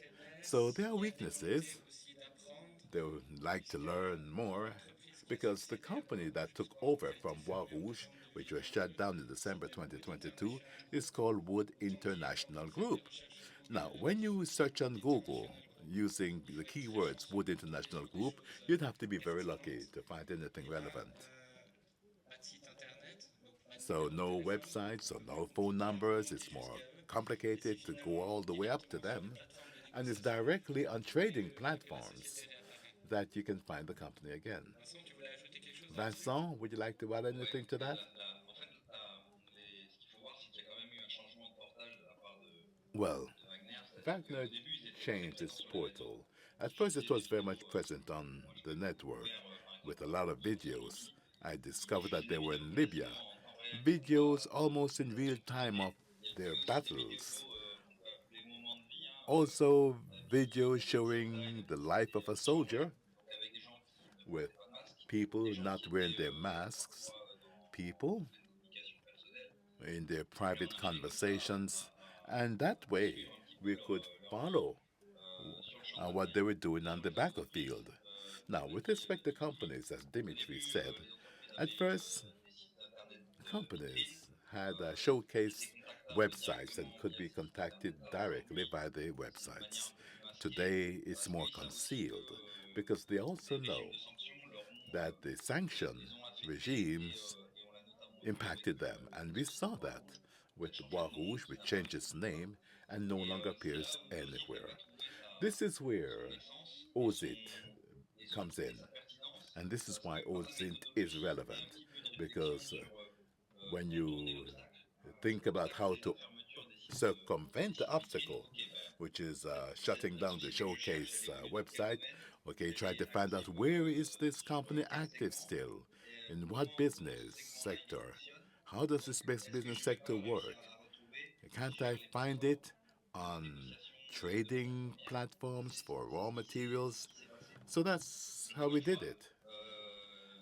S4: So
S3: faiblesses,
S4: there are
S3: il y a des volontés
S4: weaknesses.
S3: aussi d'apprendre.
S4: They would like to learn more
S3: L'entreprise qui a
S4: because the
S3: succédé à
S4: company
S3: Wagner,
S4: that took
S3: justement,
S4: over
S3: a été
S4: from Bois
S3: fermée en
S4: Rouge,
S3: novembre
S4: which was
S3: 2022.
S4: shut down in December
S3: Wood
S4: 2022,
S3: International,
S4: is called Wood
S3: qui est
S4: International
S3: entrée des
S4: Group.
S3: recherches
S4: Now,
S3: Google
S4: when you search on
S3: et
S4: Google
S3: traditionnellement.
S4: using
S3: Il
S4: the
S3: faut être très
S4: keywords
S3: chanceux
S4: Wood
S3: pour tomber
S4: International
S3: sur des
S4: Group,
S3: choses
S4: you'd have to be very lucky
S3: pertinentes.
S4: to find anything
S3: Et là,
S4: relevant.
S3: pas de site internet, donc pas de
S4: So,
S3: numéro de
S4: no
S3: téléphone
S4: websites, so no
S3: qui
S4: phone
S3: permet de
S4: numbers. It's
S3: remonter
S4: more
S3: jusqu'à eux. Et c'est
S4: complicated to go
S3: finalement
S4: all the way up to
S3: directement sur les
S4: them.
S3: plateformes de
S4: And it's
S3: négociation
S4: directly on trading
S3: que la
S4: platforms
S3: société réapparaît.
S4: that you can find the company again.
S3: Vincent, tu voulais ajouter quelque chose là-dessus?
S4: Vincent, would you like to add
S2: Oui,
S4: anything to
S2: mais
S4: that?
S2: en fait, ce qu'il faut voir, c'est qu'il y a quand même eu un changement de portage de la part
S4: Well,
S2: de Wagner. C'est-à-dire
S4: Wagner
S2: qu'au début, ils étaient très
S4: changed
S2: présents
S4: its
S2: sur les réseaux.
S4: portal. At
S2: Ils
S4: first, it
S2: diffusaient des
S4: was very much
S2: vidéos,
S4: present on
S2: moi
S4: the
S2: j'ai
S4: network
S2: découvert par
S4: with
S2: exemple
S4: a
S2: des
S4: lot
S2: vidéos
S4: of
S2: de course
S4: videos.
S2: hippique.
S4: I
S2: Ils
S4: discovered that they
S2: diffusaient
S4: were
S2: des
S4: in
S2: vidéos
S4: Libya.
S2: quasiment en temps réel comme quoi
S4: Videos almost in real time of
S2: et il y avait
S4: their
S2: aussi des
S4: battles.
S2: vidéos, les moments de vie, hein,
S4: Also,
S2: des
S4: videos
S2: soldats
S4: showing the life of a soldier
S2: donc avec des gens qui ne
S4: with
S2: portaient pas de masque,
S4: people
S2: des gens
S4: not
S2: qui
S4: wearing
S2: étaient
S4: their masks,
S2: parfois dans
S4: people
S2: des communications personnelles.
S4: in their
S2: Et on
S4: private
S2: arrivait comme ça
S4: conversations. And that
S2: à
S4: way,
S2: suivre un petit peu
S4: we could
S2: leur vie
S4: follow
S2: sur le champ de
S4: what
S2: bataille.
S4: they were doing on
S2: Sur
S4: the
S2: les entreprises,
S4: battlefield. Now, with respect to companies, as
S2: au
S4: Dimitri
S2: début,
S4: said,
S2: les entreprises
S4: at
S2: avaient
S4: first
S2: des sites internet privés
S4: companies had
S2: qui
S4: showcase
S2: étaient contactables
S4: websites and
S2: directement
S4: could
S2: via
S4: be
S2: le site internet.
S4: contacted
S2: Alors
S4: directly
S2: aujourd'hui,
S4: by the
S2: de manière
S4: websites.
S2: un peu plus massive,
S4: Today, it's
S2: parce
S4: more
S2: qu'ils savent aussi que
S4: concealed because they also
S2: les
S4: know
S2: régimes de sanctions
S4: that the sanction
S2: les ont affectés
S4: regimes
S2: et on l'a notamment vu
S4: impacted them. And we saw that with Bois Rouge, which changed its name and no longer
S2: c'est là
S4: appears
S2: où OSINT va
S4: anywhere.
S2: trouver
S4: This is where
S2: son essence
S4: OSIT
S2: et
S4: comes in.
S2: sa pertinence.
S4: And this is
S2: Parce
S4: why
S2: que quand un
S4: OSINT
S2: technologie
S4: is
S2: met
S4: relevant
S2: un petit peu de répression
S4: because when
S2: pour contourner
S4: you
S2: l'obstacle,
S4: think about how
S2: c'est
S4: to
S2: la fermeture des sites
S4: circumvent the
S2: qui est
S4: obstacle,
S2: évoquée.
S4: which is
S2: La
S4: shutting down the
S2: société qui cherche
S4: showcase
S2: les données
S4: website.
S2: personnelles,
S4: Okay,
S2: elle
S4: try
S2: est
S4: to find out
S2: active
S4: where is this
S2: sur
S4: company
S2: quel
S4: active
S2: segment
S4: still,
S2: et
S4: in what
S2: comment ce
S4: business
S2: segment-là il
S4: sector,
S2: fonctionne.
S4: how does this
S2: Est-ce que
S4: business
S2: je vais
S4: sector
S2: pas
S4: work?
S2: réussir à la retrouver
S4: Can't
S2: sur
S4: I
S2: les
S4: find
S2: plateformes
S4: it
S2: de
S4: on
S2: négociation de matières
S4: trading
S2: premières?
S4: platforms
S2: Et
S4: for raw
S2: c'est
S4: materials?
S2: ce qui s'est passé.
S4: So that's how
S2: Encore
S4: we
S2: une
S4: did
S2: fois,
S4: it.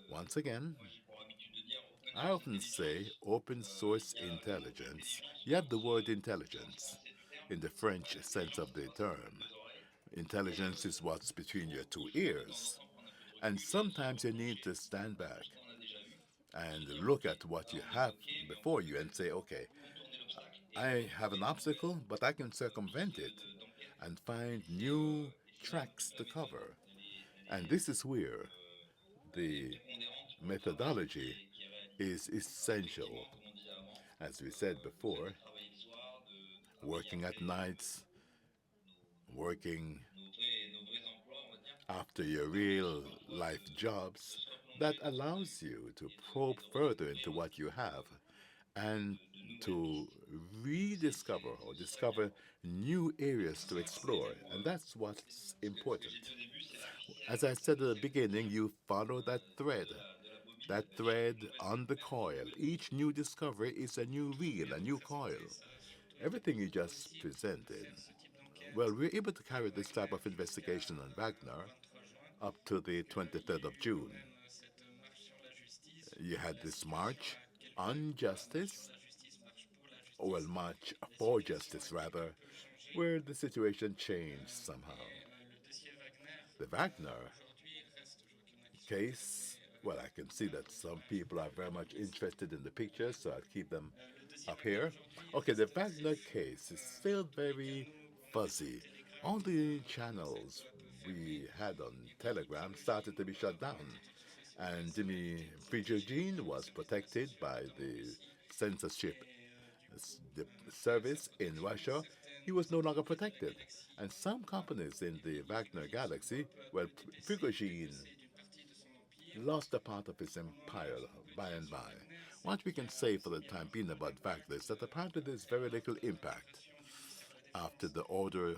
S4: Once again,
S2: moi j'ai pour habitude de dire
S4: I often say open source intelligence. You have the word intelligence in the French sense of the term. Intelligence is what's between your two ears. And sometimes you need to stand back and look at what you have before you and say, okay, I have an obstacle, but I can circumvent it and find new tracks to cover. And this is where the methodology is essential. As we said before, working at nights, working after your real life jobs, that allows you to probe further into what you have and to rediscover or discover new areas to explore. And that's what's important. As I said at the beginning, you follow that thread on the coil. Each new discovery is a new reel, a new coil. Everything you just presented. Well, we're able to carry this type of investigation on Wagner up to the 23rd of June. You had this march on justice, or well, march for justice rather, where the situation changed somehow. The Wagner case, well, I can see that some people are very much interested in the pictures, so I'll keep them up here. Okay, the Wagner case is still very fuzzy. All the channels we had on Telegram started to be shut down, and Jimmy Prigogine was protected by the censorship the service in Russia. He was no longer protected. And some companies in the Wagner galaxy, well, Prigozhin lost a part of his empire by and by. What we can say for the time being about Wagner is that apparently there's very little impact after the order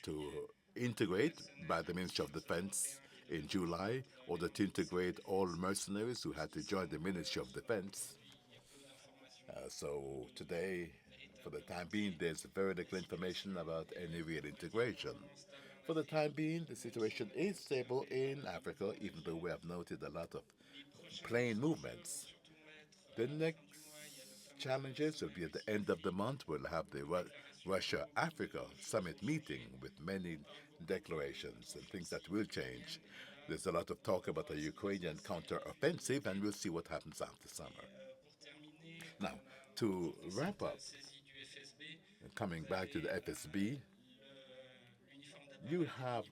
S4: to integrate by the Ministry of Defense in July, order to integrate all mercenaries who had to join the Ministry of Defense. So today, for the time being, there's very little information about any real integration. For the time being, the situation is stable in Africa, even though we have noted a lot of plane movements. The next challenges will be at the end of the month. We'll have the Russia Africa summit meeting with many declarations and things that will change. There's a lot of talk about a Ukrainian counter-offensive, and we'll see what happens after summer. Now, to wrap up, coming back to the FSB, you have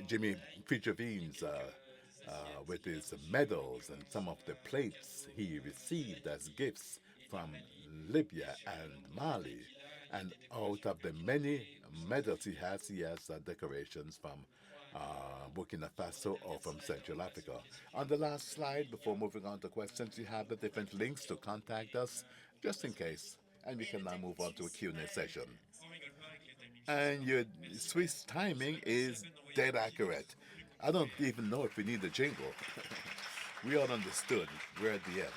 S4: Jimmy Prigovine's with his medals and some of the plates he received as gifts from Libya and Mali. And out of the many medals he has decorations from Burkina Faso or from Central Africa. On the last slide, before moving on to questions, you have the different links to contact us, just in case. And we can now move on to a Q&A session. And your Swiss timing is dead accurate. I don't even know if we need a jingle. We all understood. We're at the end.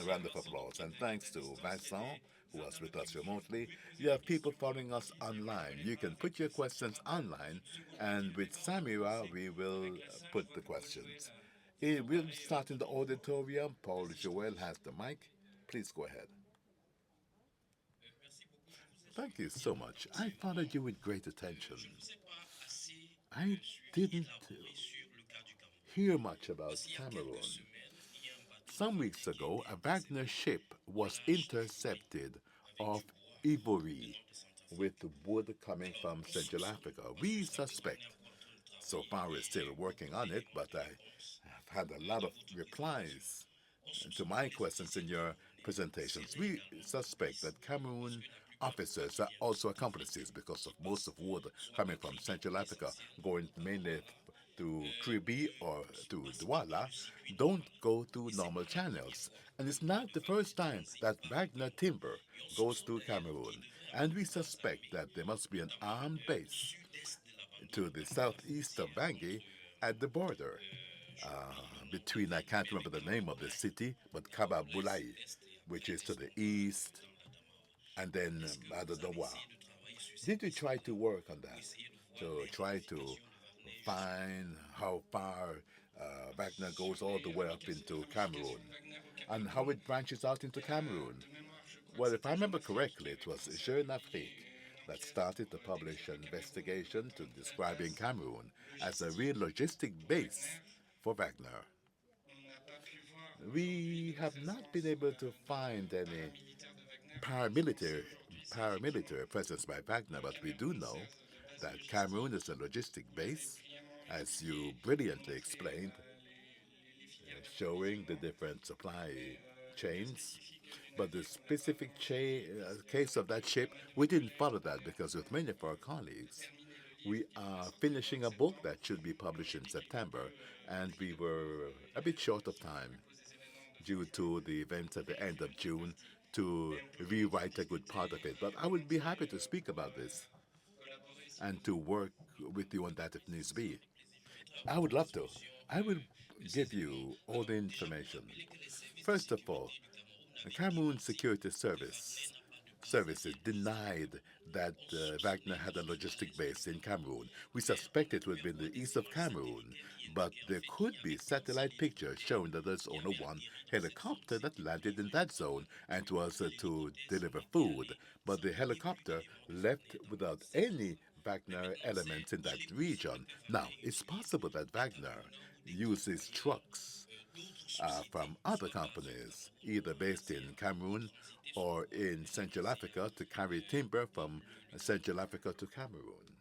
S4: A round of applause. And thanks to Vincent, who was with us remotely. You have people following us online. You can put your questions online, and with Samira, we will put the questions. We'll start in the auditorium. Paul Joel has the mic. Please go ahead. Thank you so much. I followed you with great attention. I didn't hear much about Cameroon. Some weeks ago, a Wagner ship was intercepted off Ivory with wood coming from Central Africa. We suspect, so far we're still working on it, but I have had a lot of replies to my questions in your presentations. We suspect that Cameroon officers are also accomplices because of most of wood coming from Central Africa, going mainly to Kribi or to Douala, don't go through normal channels. And it's not the first time that Wagner timber goes through Cameroon. And we suspect that there must be an armed base to the southeast of Bangui at the border between, I can't remember the name of the city, but Kababulai, which is to the east, and then Adodowa. Did you try to work on that? To try to find how far Wagner goes all the way up into
S3: ramifications
S4: Cameroon,
S3: de Wagner au
S4: and
S3: Cameroun.
S4: how it branches out into Cameroon.
S3: De mémoire, je crois que
S4: Well, if I
S3: c'était
S4: remember
S3: Jeune Afrique qui
S4: correctly, it
S3: avait
S4: was
S3: commencé
S4: Jeune Afrique that
S3: l'enquête
S4: started to
S3: pour
S4: publish
S3: décrire
S4: an
S3: le Cameroun
S4: investigation to
S3: comme la
S4: describing
S3: base
S4: Cameroon as a real
S3: logistique
S4: logistic
S3: pour
S4: base
S3: Wagner.
S4: for Wagner.
S3: On n'a pas pu voir aujourd'hui
S4: We
S3: de
S4: have not been
S3: présence
S4: able to find
S3: de
S4: any
S3: paramilitaires de Wagner. Ce qu'on sait
S4: paramilitary
S3: aujourd'hui, c'est qu'effectivement,
S4: paramilitary presence by Wagner,
S3: le
S4: but we do
S3: Cameroun
S4: know
S3: sert de base
S4: that Cameroon is
S3: logistique.
S4: a logistic
S3: Vous l'avez
S4: base,
S3: brillamment
S4: as you
S3: expliqué,
S4: brilliantly
S3: montré
S4: explained,
S3: les filières
S4: showing the
S3: d'approvisionnement.
S4: different supply
S3: Mais le cas
S4: chains.
S3: spécifique du
S4: But the
S3: navire, on n'a pas
S4: specific
S3: vraiment suivi.
S4: case of that ship, we didn't follow that because with many of our
S3: De
S4: colleagues,
S3: terminer le livre
S4: we
S3: qui devait
S4: are
S3: sortir en
S4: finishing a book
S3: septembre.
S4: that should be published in
S3: Et que
S4: September, and we
S3: finalement,
S4: were
S3: il
S4: a
S3: a
S4: bit
S3: fallu
S4: short of
S3: aussi,
S4: time
S3: à cause des événements de fin
S4: due
S3: juin,
S4: to the events at the end of
S3: réécrire une
S4: June
S3: partie.
S4: to
S3: Mais on peut
S4: rewrite a good part of
S3: rediscuter
S4: it. But
S3: et
S4: I would be happy
S3: volontiers
S4: to speak about this
S3: collaborer si
S4: and to
S3: besoin.
S4: work with you on that if needs be.
S5: Permettra
S4: I
S5: avoir
S4: would
S5: une
S4: love to.
S5: discussion
S4: I will
S5: de
S4: give
S5: ces éléments.
S4: you all
S5: Alors,
S4: the
S5: déjà pour
S4: information.
S5: rappeler que les services de
S4: First of all,
S5: sécurité du Cameroun
S4: the
S5: avaient
S4: Cameroon
S5: dénoncé
S4: Security
S5: que Wagner
S4: Service
S5: n'a pas de base
S4: services
S5: aérienne
S4: denied that
S5: on soupçonnait
S4: Wagner
S5: une
S4: had a
S5: zone
S4: logistic base in
S5: d'aérodrome
S4: Cameroon. We
S5: militaire
S4: suspect it would be in
S5: numéro
S4: the east of
S5: 107
S4: Cameroon,
S5: derrière
S4: but
S5: lequel
S4: there
S5: il
S4: could
S5: y
S4: be
S5: avait commencé
S4: satellite pictures
S5: l'hélicoptère
S4: showing that there's
S5: qui
S4: only
S5: avait
S4: one
S5: atterri dans cette zone.
S4: helicopter that
S5: C'était
S4: landed in
S5: l'hypothèse
S4: that zone and it was
S5: une
S4: to
S5: hypothèse
S4: deliver food.
S5: avérée
S4: But the
S5: sans aucun
S4: helicopter
S5: élément
S4: left
S5: solide
S4: without
S5: cette
S4: any
S5: zone. Mais
S4: Wagner
S5: maintenant, c'est
S4: elements in that
S5: l'Écosse qui
S4: region. Now,
S5: intervenait
S4: it's
S5: et
S4: possible that
S5: qui avait
S4: Wagner
S5: au nord des
S4: uses
S5: compagnies
S4: trucks
S5: d'autres sociétés,
S4: from other
S5: soit basées au
S4: companies,
S5: Cameroun
S4: either
S5: pour
S4: based
S5: passer
S4: in
S5: leurs
S4: Cameroon
S5: activités
S4: or in
S5: et
S4: Central
S5: déplacer
S4: Africa to carry timber from Central Africa to Cameroon.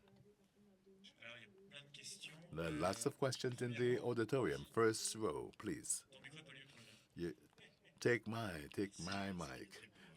S5: Alors, il y a plein de questions.
S4: There are lots of questions in the
S5: Premièrement,
S4: auditorium. First row, please.
S5: ton micro n'est pas lui le premier.
S4: You, take my mic.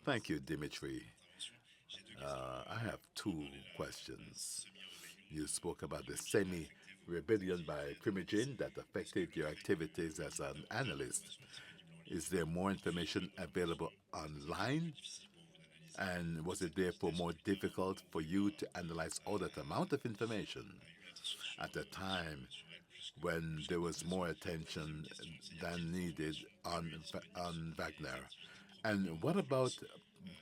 S4: Thank you, Dimitri.
S5: Intervention. J'ai deux questions.
S4: I have two
S5: Parler de la
S4: questions.
S5: semi-rébellion
S4: You spoke about the
S5: qui a affecté
S4: semi-rebellion
S5: vos
S4: by
S5: activités
S4: Primogene
S5: d'analyste.
S4: that
S5: Est-ce que
S4: affected your
S5: les éléments
S4: activities as an analyst.
S5: d'information disponibles en ligne
S4: Is there more
S5: ont fait
S4: information available
S5: plus
S4: online?
S5: difficile pour vous d'analyser
S4: And was it
S5: cette
S4: therefore
S5: quantité
S4: more
S5: de données
S4: difficult for you to analyze all that amount of information
S5: régulateur sociaux
S4: at a time
S5: sur elle plus que
S4: when there was more
S5: deuxième
S4: attention
S5: question, c'est
S4: than needed
S5: l'information
S4: on Wagner?
S5: effectivement
S4: And what about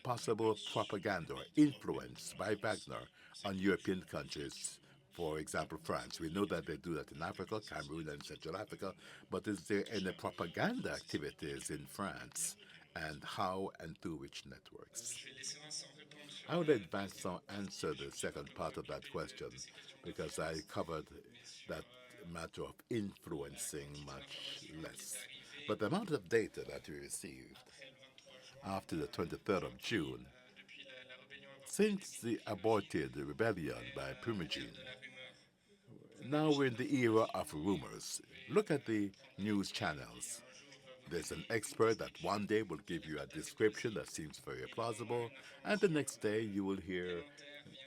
S4: possible propaganda or influence by Wagner on European countries? For example, France. We know that they do that in Africa, Cameroon, and Central Africa. But is there any propaganda activities in France? And how and through which networks?
S3: Je vais laisser Vincent répondre sur
S4: I will
S3: la
S4: let Vincent answer the second part of that question
S3: de ces questions
S4: because I covered
S3: mais sur
S4: that matter of influencing
S3: quantité
S4: much
S3: d'informations qui
S4: less.
S3: est arrivée
S4: But the amount of data that we received
S3: après le 23 juin,
S4: after the 23rd of June,
S3: depuis la rébellion avortée
S4: since the aborted rebellion by
S3: l'ère
S4: Primogene,
S3: de la rumeur.
S4: now we're in the era of rumors. Look at the news channels.
S3: Un jour, va vous
S4: There's
S3: donner
S4: an
S3: une
S4: expert that one day will give you a description that seems very plausible, and the next day you will hear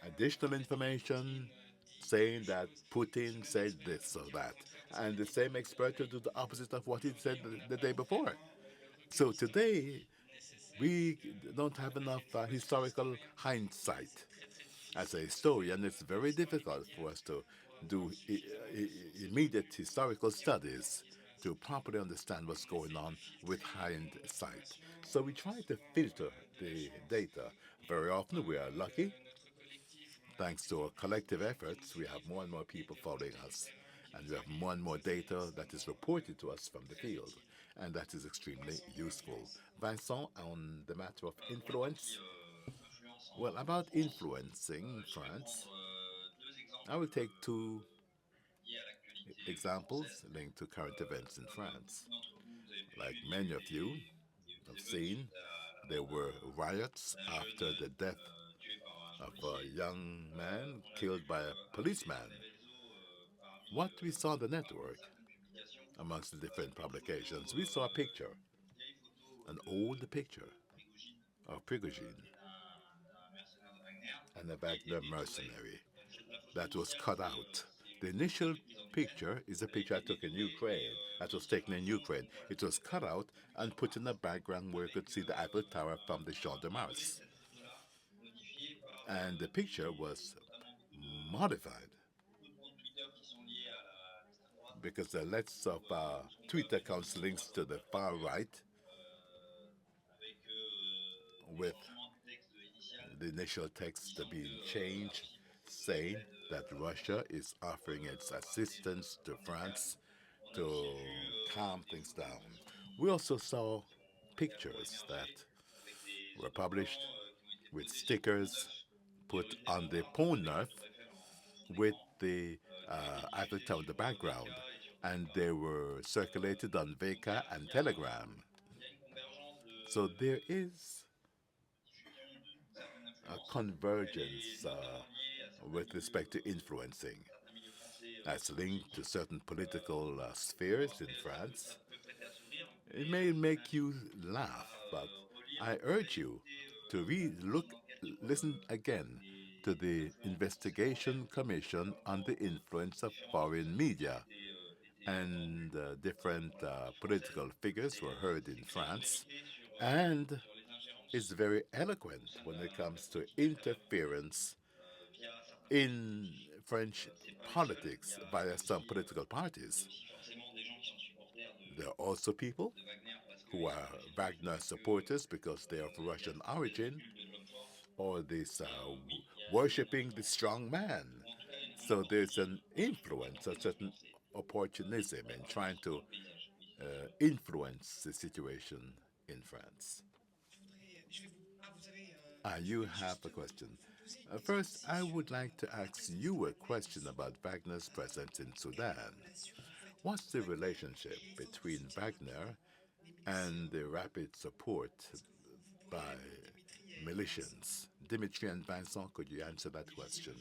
S4: additional information saying that Putin said this or that. And the same expert will do the opposite of what he said the day before. So today, we don't have enough historical hindsight. As a historian, it's very difficult for us to do immediate historical studies to properly understand what's going on with hindsight. So we try to filter the data. Very often we are lucky. Thanks to our collective efforts, we have more and more people following us, and we have more and more data that is reported to us from the field, and that is extremely useful. Vincent, on the matter of
S2: Pour la
S4: influence,
S2: partie influence
S4: well,
S2: en
S4: about
S2: France,
S4: influencing
S2: je vais
S4: France,
S2: prendre deux
S4: I
S2: exemples
S4: will take two
S2: liés à l'actualité
S4: examples
S2: française.
S4: linked to current events in
S2: Comme
S4: France.
S2: beaucoup d'entre vous, vous avez pu
S4: Like
S2: suivre
S4: many of you have
S2: les émeutes
S4: seen,
S2: suite à la
S4: there
S2: mort
S4: were riots
S2: d'un
S4: after
S2: jeune
S4: the death
S2: tué par un
S4: of a
S2: policier.
S4: young man
S2: On l'a
S4: killed
S2: vu
S4: by a
S2: affluer
S4: policeman.
S2: sur les réseaux parmi,
S4: What we saw on the
S2: parmi
S4: network
S2: certaines publications,
S4: amongst the different
S2: une
S4: publications,
S2: photo,
S4: we saw a picture,
S2: une vieille photo
S4: an
S2: de
S4: old picture
S2: Prigogine
S4: of Prigozhin
S2: et d'un mercenaire de Wagner
S4: and a
S2: qui a été
S4: Wagner
S2: détouré.
S4: mercenary
S2: La photo
S4: that was
S2: initiale,
S4: cut out.
S2: c'est
S4: The
S2: une
S4: initial
S2: photo d'une prise en Ukraine.
S4: picture is a
S2: Elle a
S4: picture I
S2: été
S4: took in
S2: détourée et
S4: Ukraine, that
S2: bien
S4: was
S2: sûr,
S4: taken in
S2: maintenant,
S4: Ukraine.
S2: on voit
S4: It
S2: le
S4: was cut out and put in the background where you
S2: avec
S4: could see the Eiffel Tower from the Champ de
S2: un degré de
S4: Mars.
S2: cette photo-là modifié par
S4: And the picture was
S2: notamment
S4: modified
S2: beaucoup de comptes Twitter qui sont liés à l'extrême droite.
S4: because the lots of Twitter accounts links to the far right
S2: Avec des
S4: with
S2: changements de texte initial
S4: the initial text
S2: disant
S4: being
S2: que la
S4: changed,
S2: Russie
S4: saying
S2: aide
S4: that Russia is offering its assistance to France to calm things down. We also saw pictures that were published with stickers put on the Pont Neuf with the Eiffel Tower in the background, and they were circulated on Veka and Telegram. So there is a convergence with respect to influencing. That's linked to certain political spheres in France. It may make you laugh, but I urge you to listen again to the Investigation Commission on the Influence of Foreign Media, and different political figures were heard in France, and is very eloquent when it comes to interference in French politics via some political parties. There are also people who are Wagner supporters because they are of Russian origin, or this worshipping the strong man. So there's an influence, a certain opportunism in trying to influence the situation in France. You have a question. First, I would like to ask you a question about Wagner's presence in Sudan. What's the relationship between Wagner and the rapid support by militias? Dimitri and Vincent, could you answer that question?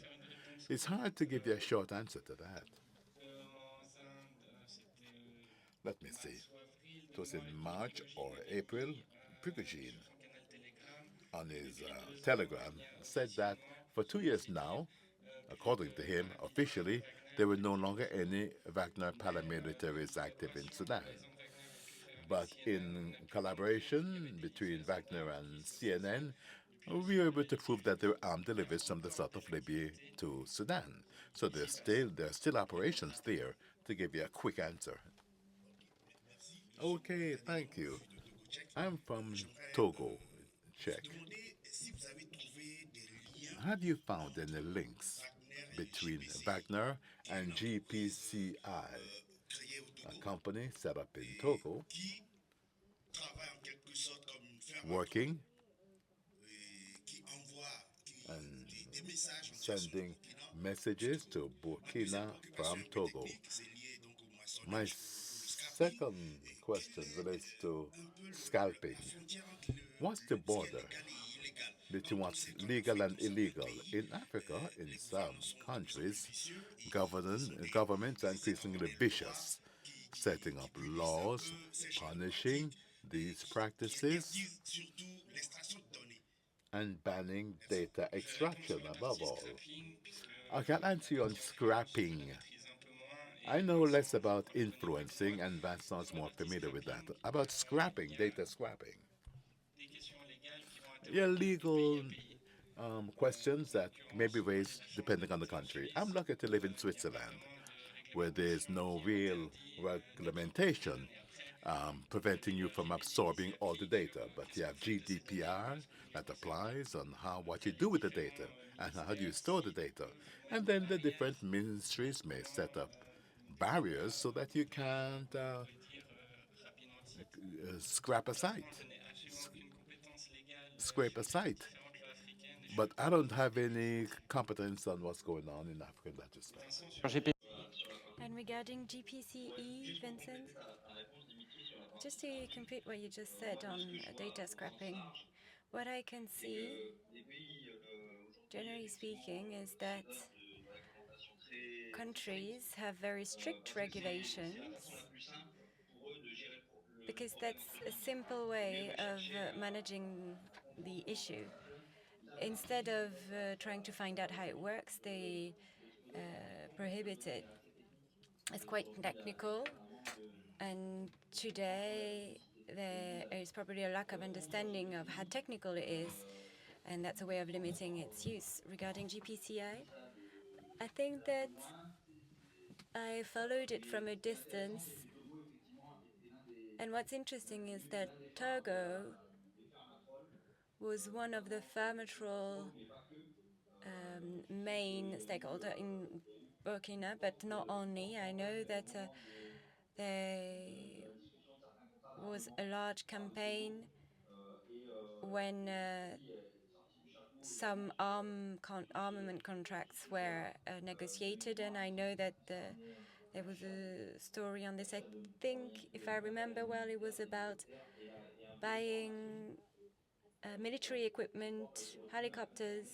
S4: It's hard to give you a short answer to that. Let me see. It was in March or April. Prigogine, on his telegram, said that for 2 years now, according to him, officially, there were no longer any Wagner paramilitaries active in Sudan. But in collaboration between Wagner and CNN, we were able to prove that there were armed deliveries from the south of Libya to Sudan. So there are still operations there, to give you a quick answer. Okay, thank you. I'm from Togo, Czech. Have you found any links between Wagner and GPCI, a company set up in Togo, working and sending messages to Burkina from Togo? My second question relates to scalping. What's the border between what's legal and illegal? In Africa, in some countries, governments are increasingly vicious, setting up laws punishing these practices and banning data extraction above all. I can answer you on scrapping. I know less about influencing, and Vincent's more familiar with that. About scrapping, data scrapping. Yeah, legal questions that may be raised depending on the country. I'm lucky to live in Switzerland, where there's no real regulation preventing you from absorbing all the data. But you have GDPR that applies on what you do with the data and how do you store the data. And then the different ministries may set up barriers so that you can't scrape a site. But I don't have any competence on what's going on in Africa in that respect.
S1: And regarding GPCE, Vincent, just to complete what you just said on data scrapping, what I can see, generally speaking, is that countries have very strict regulations because that's a simple way of managing the issue. Instead of trying to find out how it works, they prohibit it. It's quite technical, and today there is probably a lack of understanding of how technical it is, and that's a way of limiting its use. Regarding GPCI, I think that I followed it from a distance, and what's interesting is that Togo was one of the Farmatrol main stakeholder in Burkina, but not only. I know that There was a large campaign when some armament contracts were negotiated, and I know that there was a story on this. I think, if I remember well, it was about buying military equipment, helicopters,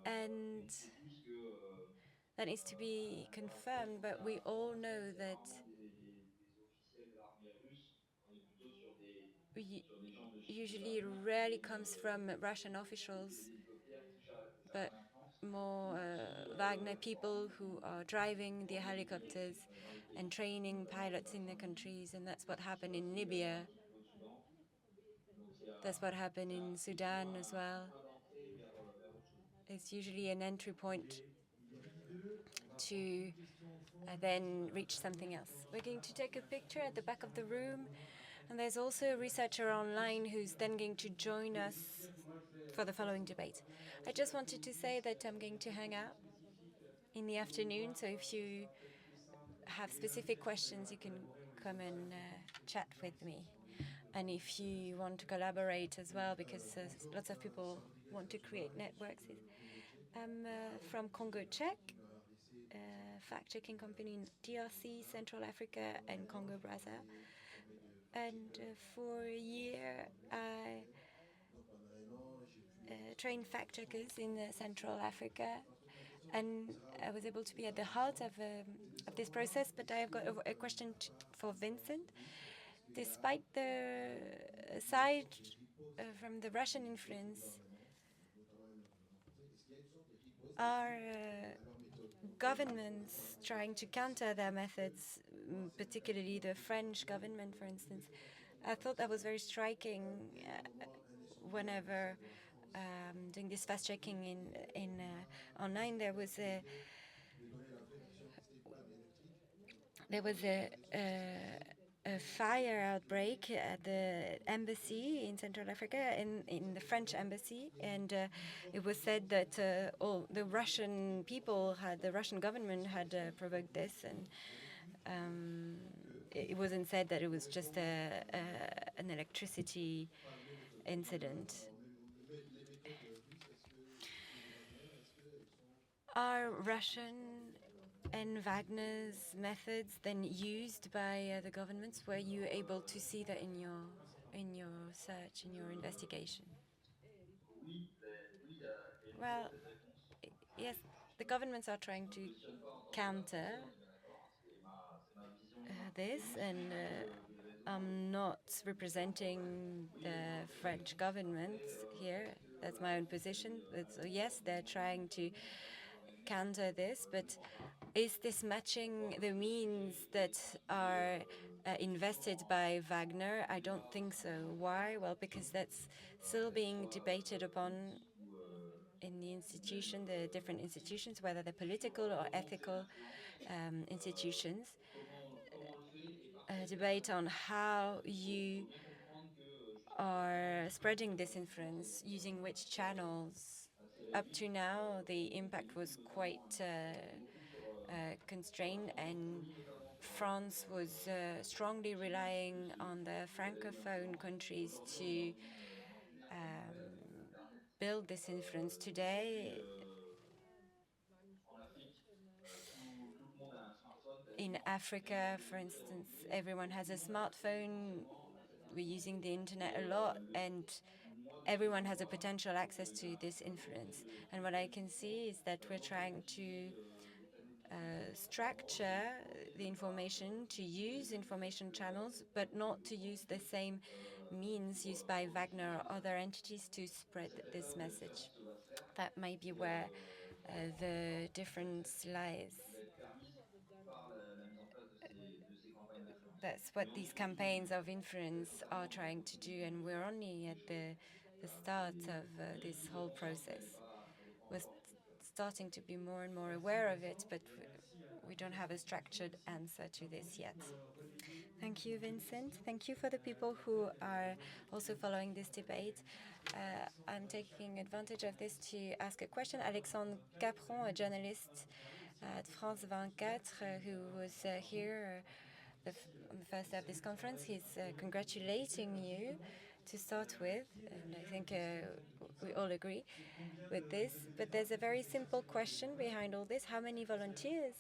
S1: and that needs to be confirmed, but we all know that usually it rarely comes from Russian officials, but more Wagner people who are driving the helicopters and training pilots in the countries, and that's what happened in Libya. That's what happened in Sudan as well. It's usually an entry point to then reach something else. We're going to take a picture at the back of the room, and there's also a researcher online who's then going to join us for the following debate. I just wanted to say that I'm going to hang out in the afternoon, so if you have specific questions, you can come and chat with me. And if you want to collaborate as well, because lots of people want to create networks. I'm from Congo Czech, fact-checking company in DRC, Central Africa, and Congo Brazza. And for a year, I trained fact-checkers in Central Africa, and I was able to be at the heart of this process. But I have got a question for Vincent. Despite the aside from the Russian influence, are governments trying to counter their methods, particularly the French government, for instance? I thought that was very striking whenever doing this fast checking in online. There was a fire outbreak at the embassy in Central Africa, in the French embassy, and it was said that all the Russian people the Russian government had provoked this, and it wasn't said that it was just an electricity incident. Are Russian and Wagner's methods then used by the governments? Were you able to see that in your search, in your investigation? Well, yes, the governments are trying to counter this, and I'm not representing the French government here. That's my own position. So yes, they're trying to counter this, but is this matching the means that are invested by Wagner? I don't think so. Why? Well, because that's still being debated upon in the institution, the different institutions, whether they're political or ethical institutions. A debate on how you are spreading this influence, using which channels. Up to now, the impact was quite constrained, and France was strongly relying on the Francophone countries to build this influence. Today, in Africa, for instance, everyone has a smartphone. We're using the internet a lot, and everyone has a potential access to this influence. And what I can see is that we're trying to structure the information, to use information channels, but not to use the same means used by Wagner or other entities to spread this message. That might be where the difference lies. That's what these campaigns of influence are trying to do, and we're only at the start of this whole process. We're starting to be more and more aware of it, but we don't have a structured answer to this yet. Thank you, Vincent. Thank you for the people who are also following this debate. I'm taking advantage of this to ask a question. Alexandre Capron, a journalist at France 24, who was here on the first day of this conference. He's congratulating you to start with, and I think we all agree with this. But there's a very simple question behind all this. How many volunteers?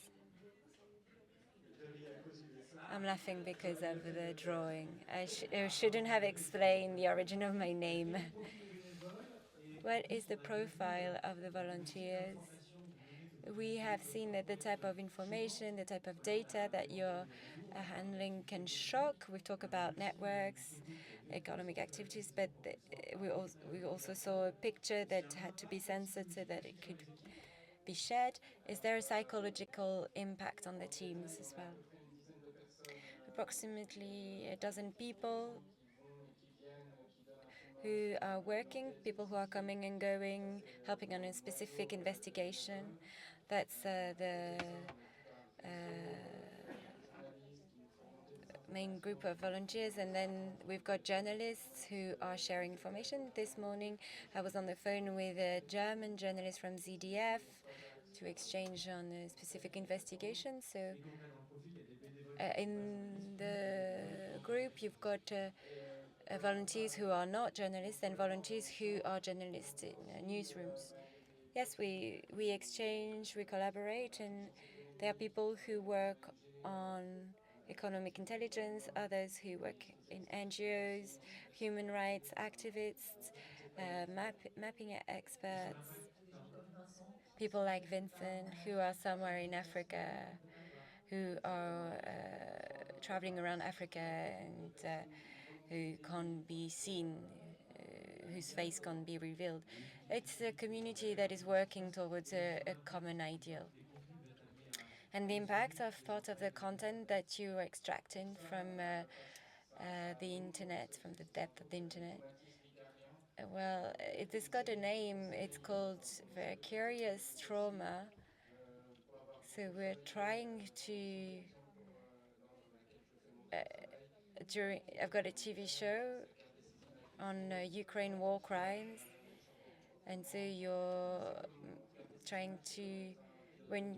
S1: I'm laughing because of the drawing. I shouldn't have explained the origin of my name. What is the profile of the volunteers? We have seen that the type of information, the type of data that you're handling can shock. We talk about networks, economic activities, but we also saw a picture that had to be censored so that it could be shared. Is there a psychological impact on the teams as well? Approximately a dozen people who are working, people who are coming and going, helping on a specific investigation. That's the main group of volunteers. And then we've got journalists who are sharing information. This morning I was on the phone with a German journalist from ZDF to exchange on a specific investigation. So in the group you've got volunteers who are not journalists and volunteers who are journalists in newsrooms. Yes, we exchange, we collaborate, and there are people who work on economic intelligence, others who work in NGOs, human rights activists, mapping experts, people like Vincent who are somewhere in Africa, who are traveling around Africa and who can't be seen, whose face can't be revealed. It's a community that is working towards a common ideal. And the impact of part of the content that you are extracting from the internet, from the depth of the internet. Well, it's got a name. It's called vicarious trauma. So we're trying to I've got a TV show on Ukraine war crimes, and so you're trying to, when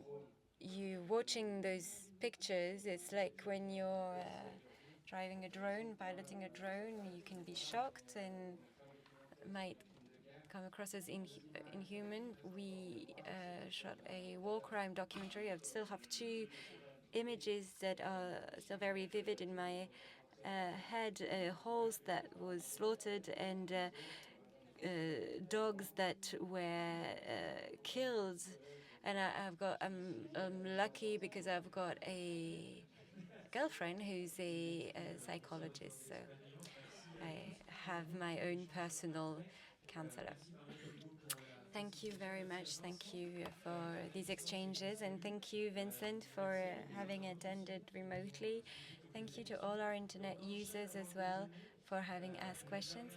S1: you're watching those pictures, it's like when you're driving a drone, piloting a drone, you can be shocked and might come across as inhuman. We shot a war crime documentary. I still have two images that are still very vivid in my head. A horse that was slaughtered and dogs that were killed. And I'm lucky because I've got a girlfriend who's a psychologist, so I have my own personal counselor. Thank you very much. Thank you for these exchanges, and thank you, Vincent, for having attended remotely. Thank you to all our internet users as well for having asked questions.